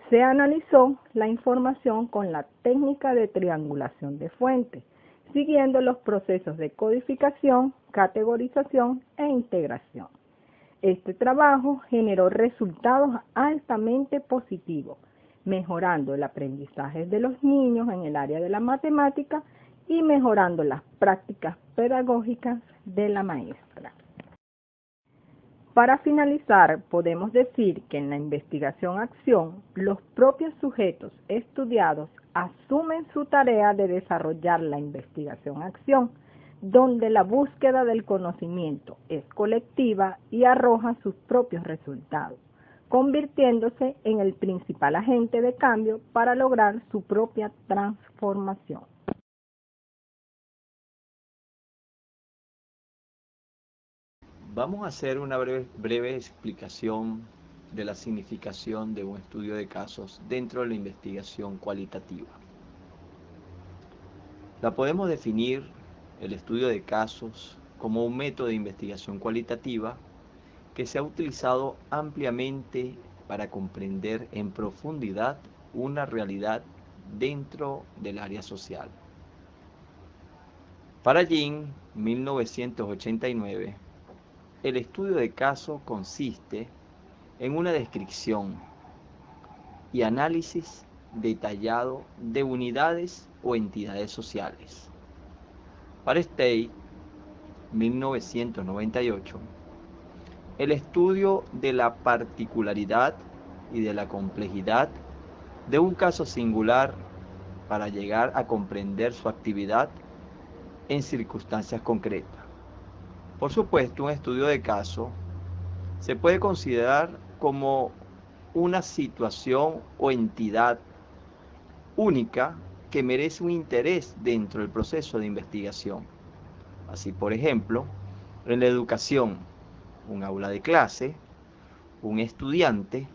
Se analizó la información con la técnica de triangulación de fuentes, siguiendo los procesos de codificación, categorización e integración. Este trabajo generó resultados altamente positivos, mejorando el aprendizaje de los niños en el área de la matemática y mejorando las prácticas pedagógicas de la maestra. Para finalizar, podemos decir que en la investigación-acción, los propios sujetos estudiados asumen su tarea de desarrollar la investigación-acción, donde la búsqueda del conocimiento es colectiva y arroja sus propios resultados, convirtiéndose en el principal agente de cambio para lograr su propia transformación. Vamos a hacer una breve explicación de la significación de un estudio de casos dentro de la investigación cualitativa. La podemos definir, el estudio de casos, como un método de investigación cualitativa que se ha utilizado ampliamente para comprender en profundidad una realidad dentro del área social. Para Jin, 1989, el estudio de caso consiste en una descripción y análisis detallado de unidades o entidades sociales. Para Stey, 1998, el estudio de la particularidad y de la complejidad de un caso singular para llegar a comprender su actividad en circunstancias concretas. Por supuesto, un estudio de caso se puede considerar como una situación o entidad única que merece un interés dentro del proceso de investigación. Así, por ejemplo, en la educación, un aula de clase, un estudiante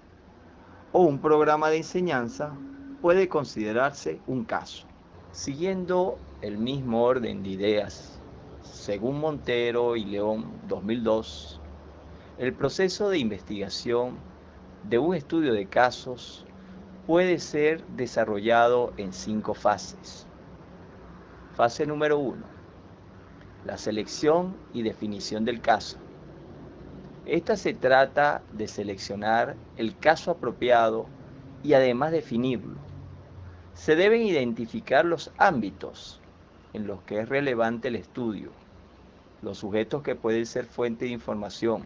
o un programa de enseñanza puede considerarse un caso. Siguiendo el mismo orden de ideas, según Montero y León 2002, el proceso de investigación de un estudio de casos puede ser desarrollado en 5 fases. Fase número 1, la selección y definición del caso. Esta se trata de seleccionar el caso apropiado y además definirlo. Se deben identificar los ámbitos en los que es relevante el estudio, los sujetos que pueden ser fuente de información,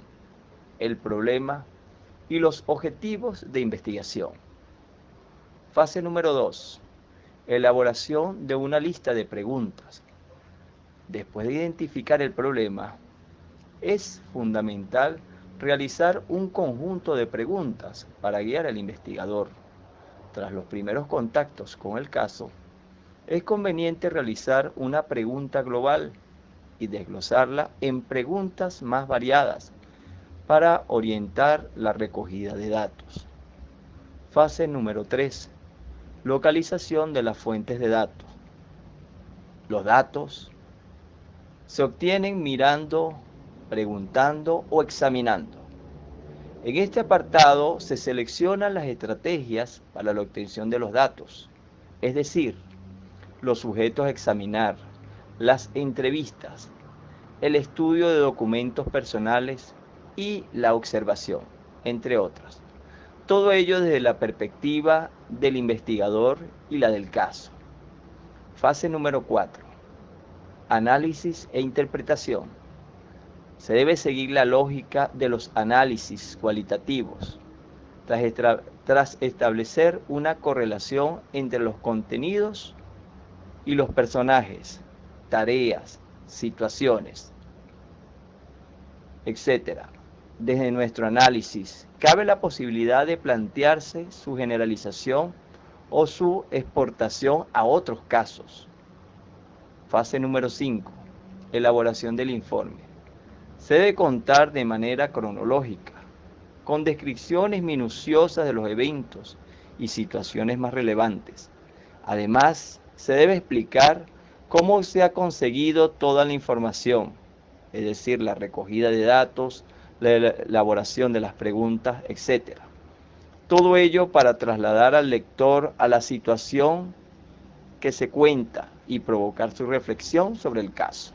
el problema y los objetivos de investigación. Fase número 2. Elaboración de una lista de preguntas. Después de identificar el problema, es fundamental realizar un conjunto de preguntas para guiar al investigador. Tras los primeros contactos con el caso, es conveniente realizar una pregunta global y desglosarla en preguntas más variadas para orientar la recogida de datos. Fase número 3. Localización de las fuentes de datos. Los datos se obtienen mirando, preguntando o examinando. En este apartado se seleccionan las estrategias para la obtención de los datos, es decir, los sujetos a examinar, las entrevistas, el estudio de documentos personales y la observación, entre otras. Todo ello desde la perspectiva del investigador y la del caso. Fase número 4. Análisis e interpretación. Se debe seguir la lógica de los análisis cualitativos, tras establecer una correlación entre los contenidos y los personajes, tareas, situaciones, etc. Desde nuestro análisis, cabe la posibilidad de plantearse su generalización o su exportación a otros casos. Fase número 5. Elaboración del informe. Se debe contar de manera cronológica, con descripciones minuciosas de los eventos y situaciones más relevantes. Además, se debe explicar cómo se ha conseguido toda la información, es decir, la recogida de datos, la elaboración de las preguntas, etc. Todo ello para trasladar al lector a la situación que se cuenta y provocar su reflexión sobre el caso.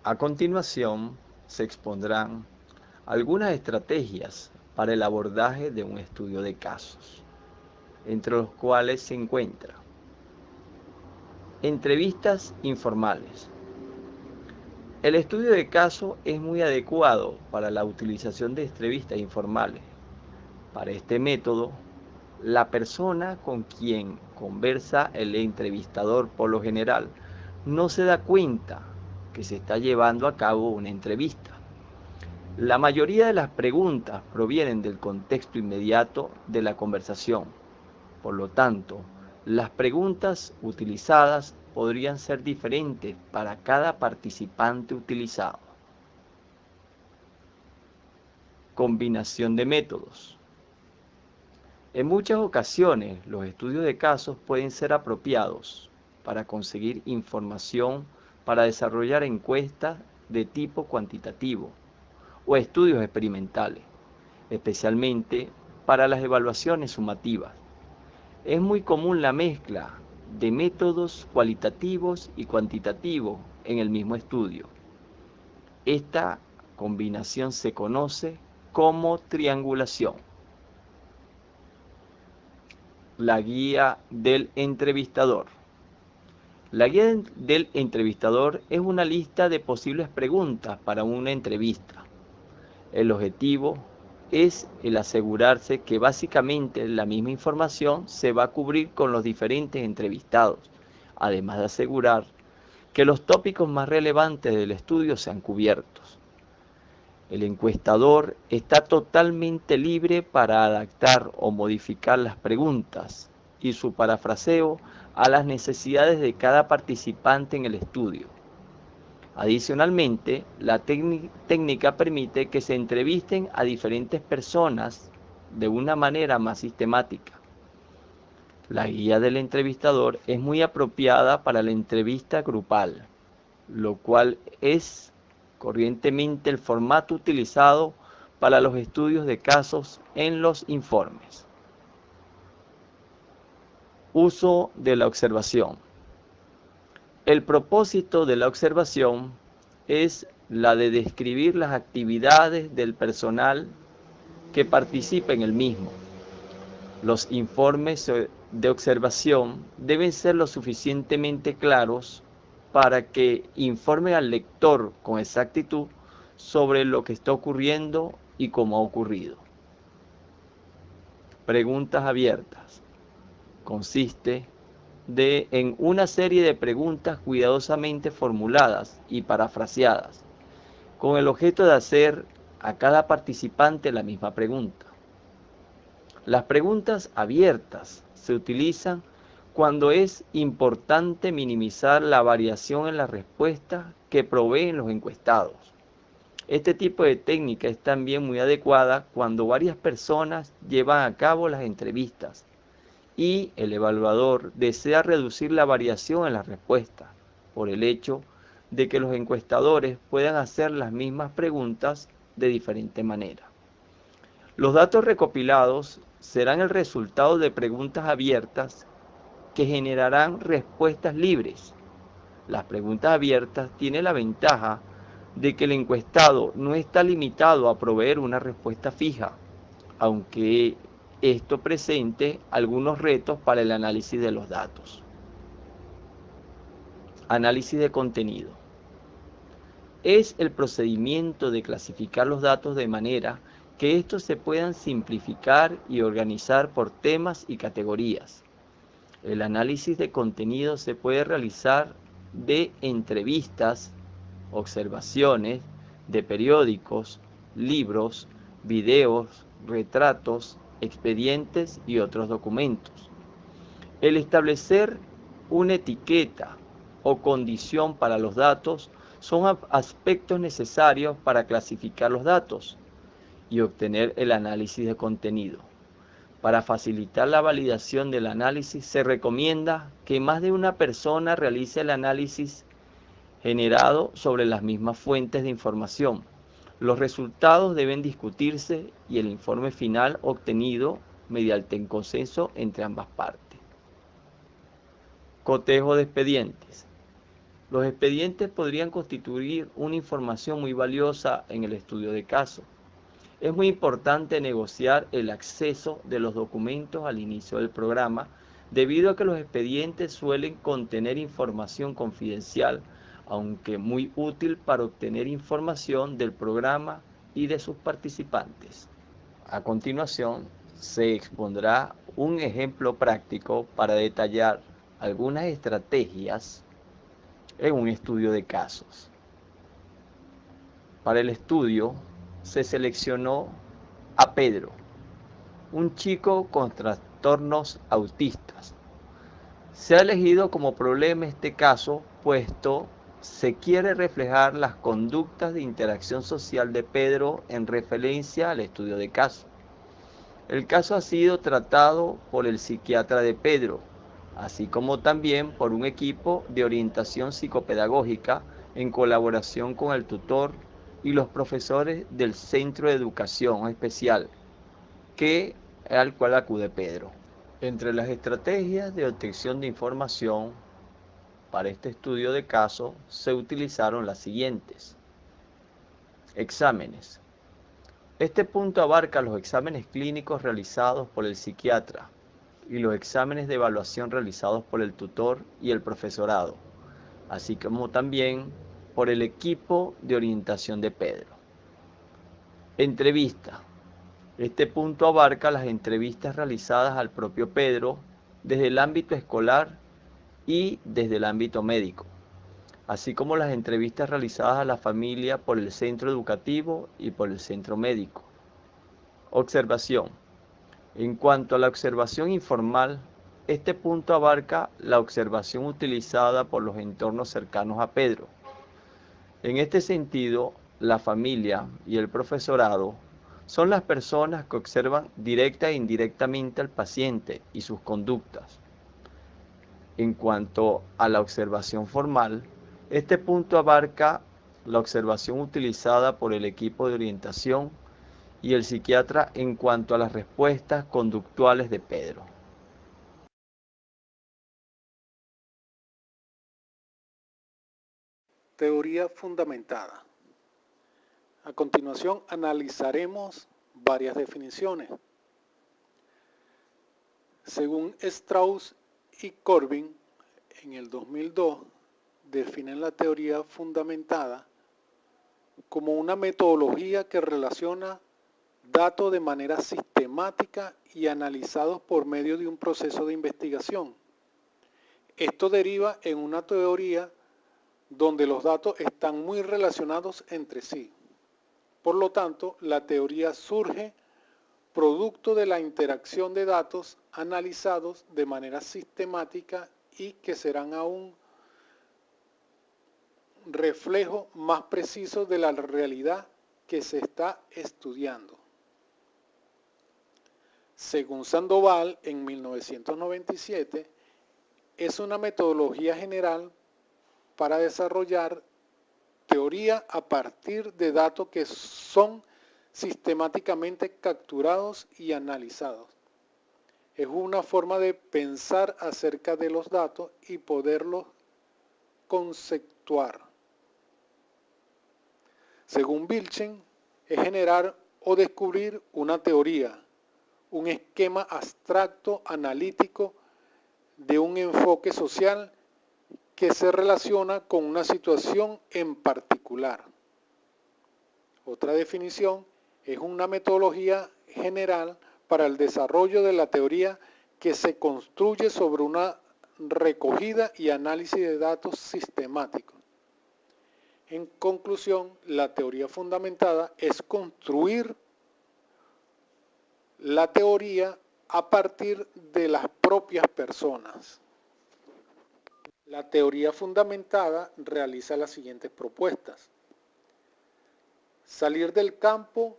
A continuación, se expondrán algunas estrategias para el abordaje de un estudio de casos, entre los cuales se encuentra entrevistas informales. El estudio de caso es muy adecuado para la utilización de entrevistas informales. Para este método, la persona con quien conversa el entrevistador por lo general no se da cuenta que se está llevando a cabo una entrevista. La mayoría de las preguntas provienen del contexto inmediato de la conversación. Por lo tanto, las preguntas utilizadas podrían ser diferentes para cada participante utilizado. Combinación de métodos. En muchas ocasiones, los estudios de casos pueden ser apropiados para conseguir información para desarrollar encuestas de tipo cuantitativo o estudios experimentales, especialmente para las evaluaciones sumativas. Es muy común la mezcla de métodos cualitativos y cuantitativos en el mismo estudio. Esta combinación se conoce como triangulación. La guía del entrevistador. La guía del entrevistador es una lista de posibles preguntas para una entrevista. El objetivo es el asegurarse que básicamente la misma información se va a cubrir con los diferentes entrevistados, además de asegurar que los tópicos más relevantes del estudio sean cubiertos. El encuestador está totalmente libre para adaptar o modificar las preguntas y su parafraseo a las necesidades de cada participante en el estudio. Adicionalmente, la técnica permite que se entrevisten a diferentes personas de una manera más sistemática. La guía del entrevistador es muy apropiada para la entrevista grupal, lo cual es corrientemente el formato utilizado para los estudios de casos en los informes. Uso de la observación. El propósito de la observación es la de describir las actividades del personal que participa en el mismo. Los informes de observación deben ser lo suficientemente claros para que informen al lector con exactitud sobre lo que está ocurriendo y cómo ha ocurrido. Preguntas abiertas. Consiste en una serie de preguntas cuidadosamente formuladas y parafraseadas, con el objeto de hacer a cada participante la misma pregunta. Las preguntas abiertas se utilizan cuando es importante minimizar la variación en las respuestas que proveen los encuestados. Este tipo de técnica es también muy adecuada cuando varias personas llevan a cabo las entrevistas y el evaluador desea reducir la variación en las respuestas por el hecho de que los encuestadores puedan hacer las mismas preguntas de diferente manera. Los datos recopilados serán el resultado de preguntas abiertas que generarán respuestas libres. Las preguntas abiertas tienen la ventaja de que el encuestado no está limitado a proveer una respuesta fija, aunque esto presente algunos retos para el análisis de los datos. Análisis de contenido. es el procedimiento de clasificar los datos de manera que estos se puedan simplificar y organizar por temas y categorías. El análisis de contenido se puede realizar de entrevistas, observaciones, de periódicos, libros, videos, retratos, expedientes y otros documentos. El establecer una etiqueta o condición para los datos son aspectos necesarios para clasificar los datos y obtener el análisis de contenido. Para facilitar la validación del análisis, se recomienda que más de una persona realice el análisis generado sobre las mismas fuentes de información. Los resultados deben discutirse y el informe final obtenido mediante un consenso entre ambas partes. Cotejo de expedientes. Los expedientes podrían constituir una información muy valiosa en el estudio de caso. Es muy importante negociar el acceso de los documentos al inicio del programa, debido a que los expedientes suelen contener información confidencial, aunque muy útil para obtener información del programa y de sus participantes. A continuación, se expondrá un ejemplo práctico para detallar algunas estrategias en un estudio de casos. Para el estudio, se seleccionó a Pedro, un chico con trastornos autistas. Se ha elegido como problema este caso, puesto se quiere reflejar las conductas de interacción social de Pedro en referencia al estudio de caso. El caso ha sido tratado por el psiquiatra de Pedro, así como también por un equipo de orientación psicopedagógica en colaboración con el tutor y los profesores del Centro de Educación Especial, al cual acude Pedro. Entre las estrategias de obtención de información para este estudio de caso se utilizaron las siguientes. Exámenes. Este punto abarca los exámenes clínicos realizados por el psiquiatra y los exámenes de evaluación realizados por el tutor y el profesorado, así como también por el equipo de orientación de Pedro. Entrevista. Este punto abarca las entrevistas realizadas al propio Pedro desde el ámbito escolar y desde el ámbito médico, así como las entrevistas realizadas a la familia por el centro educativo y por el centro médico. Observación. En cuanto a la observación informal, este punto abarca la observación utilizada por los entornos cercanos a Pedro. En este sentido, la familia y el profesorado son las personas que observan directa e indirectamente al paciente y sus conductas. En cuanto a la observación formal, este punto abarca la observación utilizada por el equipo de orientación y el psiquiatra en cuanto a las respuestas conductuales de Pedro. Teoría fundamentada. A continuación analizaremos varias definiciones. Según Strauss y Corbin, en el 2002, definen la teoría fundamentada como una metodología que relaciona datos de manera sistemática y analizados por medio de un proceso de investigación. Esto deriva en una teoría donde los datos están muy relacionados entre sí. Por lo tanto, la teoría surge producto de la interacción de datos analizados de manera sistemática y que serán aún reflejo más preciso de la realidad que se está estudiando. Según Sandoval, en 1997, es una metodología general para desarrollar teoría a partir de datos que son sistemáticamente capturados y analizados. Es una forma de pensar acerca de los datos y poderlos conceptuar. Según Vilchen, es generar o descubrir una teoría, un esquema abstracto analítico de un enfoque social que se relaciona con una situación en particular. Otra definición es una metodología general para el desarrollo de la teoría que se construye sobre una recogida y análisis de datos sistemáticos. En conclusión, la teoría fundamentada es construir la teoría a partir de las propias personas. La teoría fundamentada realiza las siguientes propuestas: salir del campo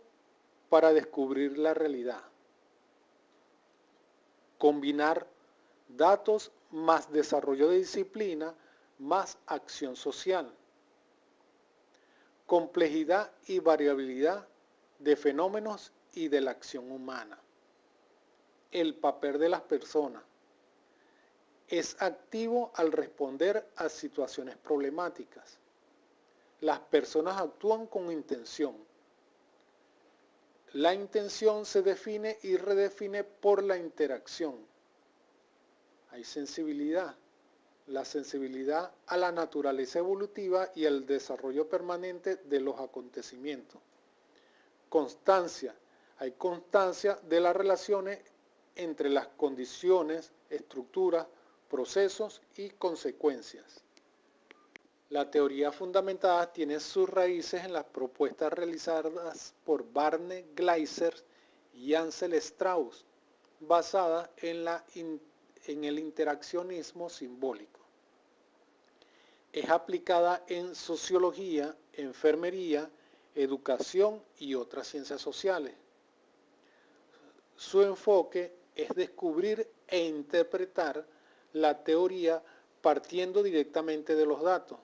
para descubrir la realidad, combinar datos más desarrollo de disciplina más acción social, complejidad y variabilidad de fenómenos y de la acción humana. El papel de las personas es activo al responder a situaciones problemáticas. Las personas actúan con intención. La intención se define y redefine por la interacción. Hay sensibilidad. La sensibilidad a la naturaleza evolutiva y al desarrollo permanente de los acontecimientos. Constancia. Hay constancia de las relaciones entre las condiciones, estructuras, procesos y consecuencias. La teoría fundamentada tiene sus raíces en las propuestas realizadas por Barney Gleiser y Ansel Strauss, basadas en el interaccionismo simbólico. Es aplicada en sociología, enfermería, educación y otras ciencias sociales. Su enfoque es descubrir e interpretar la teoría partiendo directamente de los datos.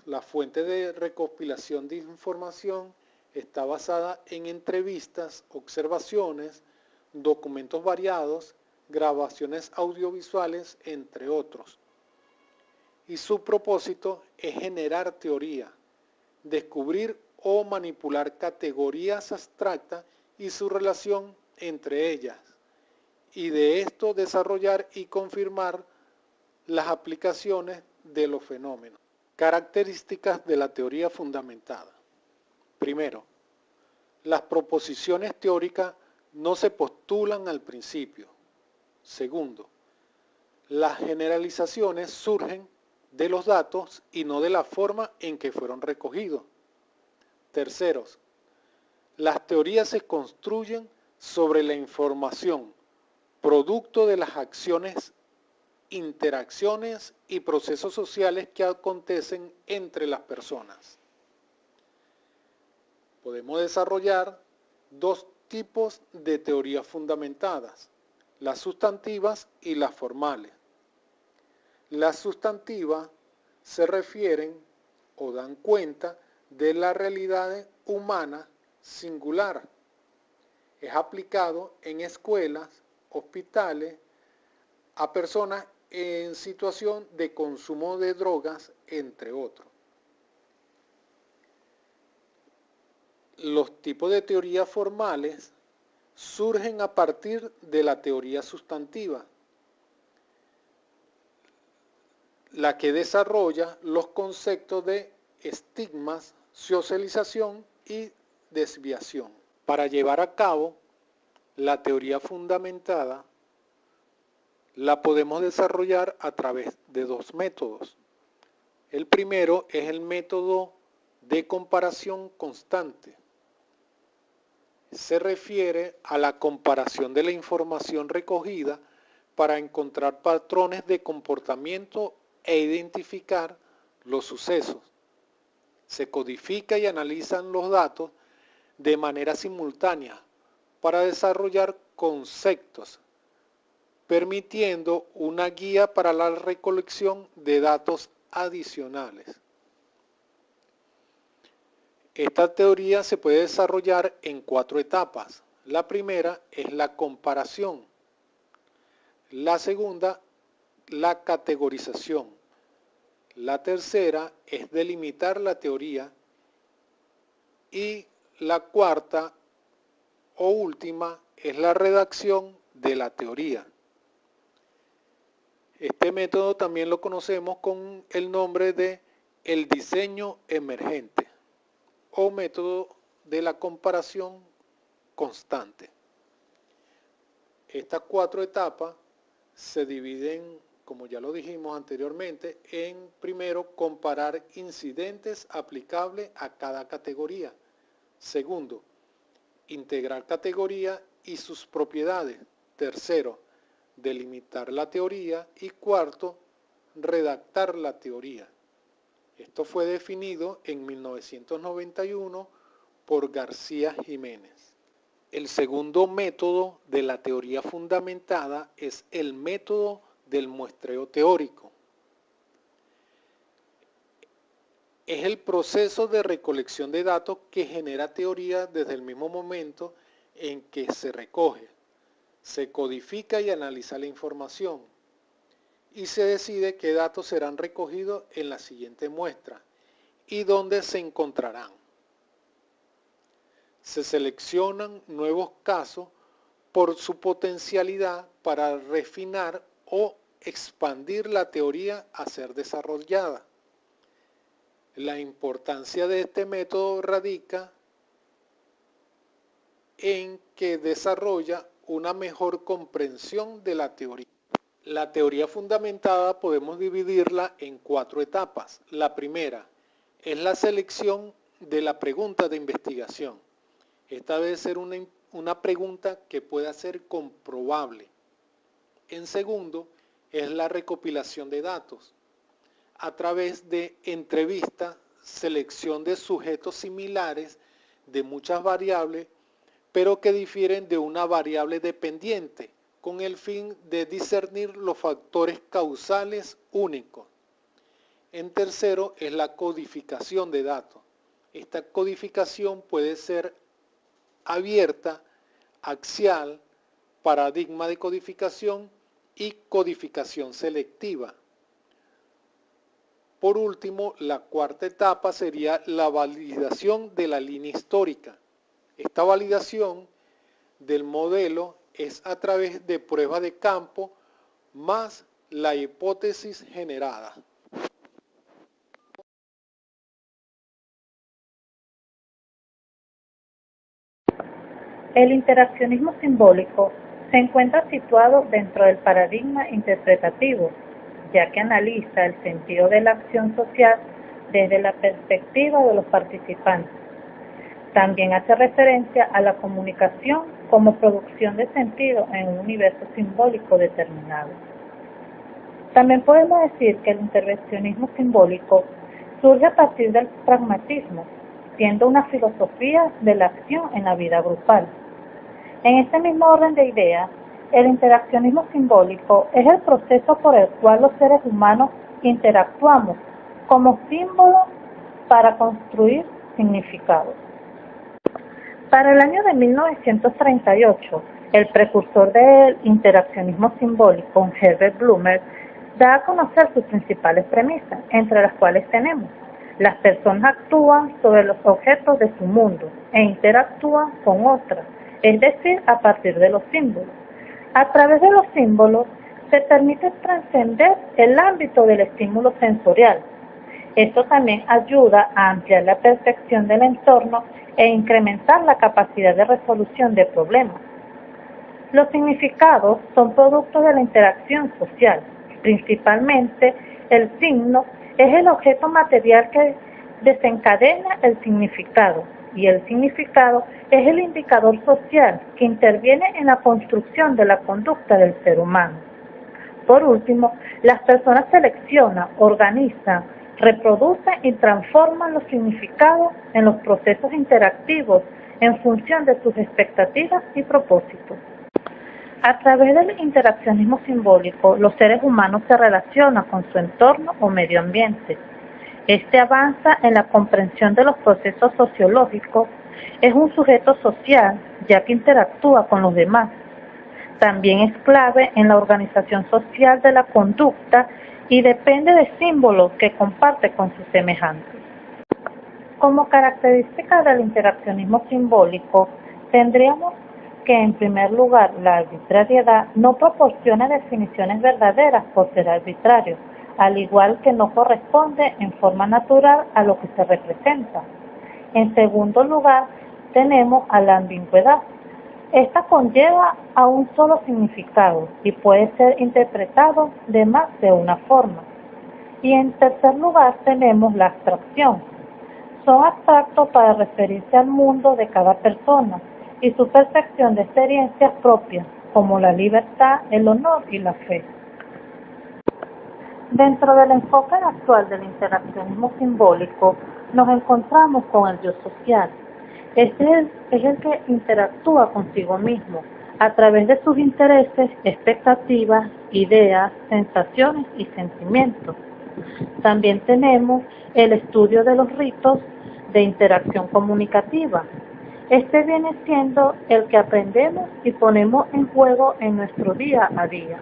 La fuente de recopilación de información está basada en entrevistas, observaciones, documentos variados, grabaciones audiovisuales, entre otros. Y su propósito es generar teoría, descubrir o manipular categorías abstractas y su relación entre ellas, y de esto desarrollar y confirmar las aplicaciones de los fenómenos. Características de la teoría fundamentada. Primero, las proposiciones teóricas no se postulan al principio. Segundo, las generalizaciones surgen de los datos y no de la forma en que fueron recogidos. Tercero, las teorías se construyen sobre la información, producto de las acciones, interacciones y procesos sociales que acontecen entre las personas. Podemos desarrollar dos tipos de teorías fundamentadas: las sustantivas y las formales. Las sustantivas se refieren o dan cuenta de la realidad humana singular. Es aplicado en escuelas, hospitales, a personas en situación de consumo de drogas, entre otros. Los tipos de teorías formales surgen a partir de la teoría sustantiva, la que desarrolla los conceptos de estigmas, socialización y desviación. Para llevar a cabo la teoría fundamentada, la podemos desarrollar a través de dos métodos. El primero es el método de comparación constante. Se refiere a la comparación de la información recogida para encontrar patrones de comportamiento e identificar los sucesos. Se codifica y analizan los datos de manera simultánea para desarrollar conceptos, permitiendo una guía para la recolección de datos adicionales. Esta teoría se puede desarrollar en 4 etapas. La primera es la comparación. La segunda, la categorización. La tercera es delimitar la teoría. Y la cuarta o última es la redacción de la teoría. Este método también lo conocemos con el nombre de el diseño emergente. o método de la comparación constante. Estas 4 etapas se dividen, como ya lo dijimos anteriormente, en primero, comparar incidentes aplicables a cada categoría. Segundo, integrar categoría y sus propiedades. Tercero, delimitar la teoría. Y cuarto, redactar la teoría. Esto fue definido en 1991 por García Jiménez. El segundo método de la teoría fundamentada es el método del muestreo teórico. Es el proceso de recolección de datos que genera teoría desde el mismo momento en que se recoge, se codifica y analiza la información y se decide qué datos serán recogidos en la siguiente muestra y dónde se encontrarán. Se seleccionan nuevos casos por su potencialidad para refinar o expandir la teoría a ser desarrollada. La importancia de este método radica en que desarrolla una mejor comprensión de la teoría. La teoría fundamentada podemos dividirla en 4 etapas. La primera es la selección de la pregunta de investigación. Esta debe ser una pregunta que pueda ser comprobable. En segundo, es la recopilación de datos a través de entrevistas, selección de sujetos similares de muchas variables, pero que difieren de una variable dependiente, con el fin de discernir los factores causales únicos. En tercero, es la codificación de datos. Esta codificación puede ser abierta, axial, paradigma de codificación y codificación selectiva. Por último, la cuarta etapa sería la validación de la línea histórica. Esta validación del modelo es a través de pruebas de campo más la hipótesis generada. El interaccionismo simbólico se encuentra situado dentro del paradigma interpretativo, ya que analiza el sentido de la acción social desde la perspectiva de los participantes. También hace referencia a la comunicación como producción de sentido en un universo simbólico determinado. También podemos decir que el intervencionismo simbólico surge a partir del pragmatismo, siendo una filosofía de la acción en la vida grupal. En este mismo orden de ideas, el interaccionismo simbólico es el proceso por el cual los seres humanos interactuamos como símbolos para construir significados. Para el año de 1938, el precursor del interaccionismo simbólico, Herbert Blumer, da a conocer sus principales premisas, entre las cuales tenemos: las personas actúan sobre los objetos de su mundo e interactúan con otras, es decir, a partir de los símbolos. A través de los símbolos se permite trascender el ámbito del estímulo sensorial. Esto también ayuda a ampliar la percepción del entorno e incrementar la capacidad de resolución de problemas. Los significados son productos de la interacción social. Principalmente, el signo es el objeto material que desencadena el significado, y el significado es el indicador social que interviene en la construcción de la conducta del ser humano. Por último, las personas seleccionan, organizan, reproducen y transforman los significados en los procesos interactivos en función de sus expectativas y propósitos. A través del interaccionismo simbólico, los seres humanos se relacionan con su entorno o medio ambiente. Este avanza en la comprensión de los procesos sociológicos, es un sujeto social, ya que interactúa con los demás. También es clave en la organización social de la conducta y depende de símbolos que comparte con sus semejantes. Como característica del interaccionismo simbólico, tendríamos que, en primer lugar, la arbitrariedad no proporciona definiciones verdaderas por ser arbitrario, al igual que no corresponde en forma natural a lo que se representa. En segundo lugar, tenemos a la ambigüedad. Esta conlleva a un solo significado y puede ser interpretado de más de una forma. Y en tercer lugar tenemos la abstracción. Son abstractos para referirse al mundo de cada persona y su percepción de experiencias propias, como la libertad, el honor y la fe. Dentro del enfoque actual del interaccionismo simbólico, nos encontramos con el yo social. Este es el que interactúa consigo mismo a través de sus intereses, expectativas, ideas, sensaciones y sentimientos. También tenemos el estudio de los ritos de interacción comunicativa. Este viene siendo el que aprendemos y ponemos en juego en nuestro día a día.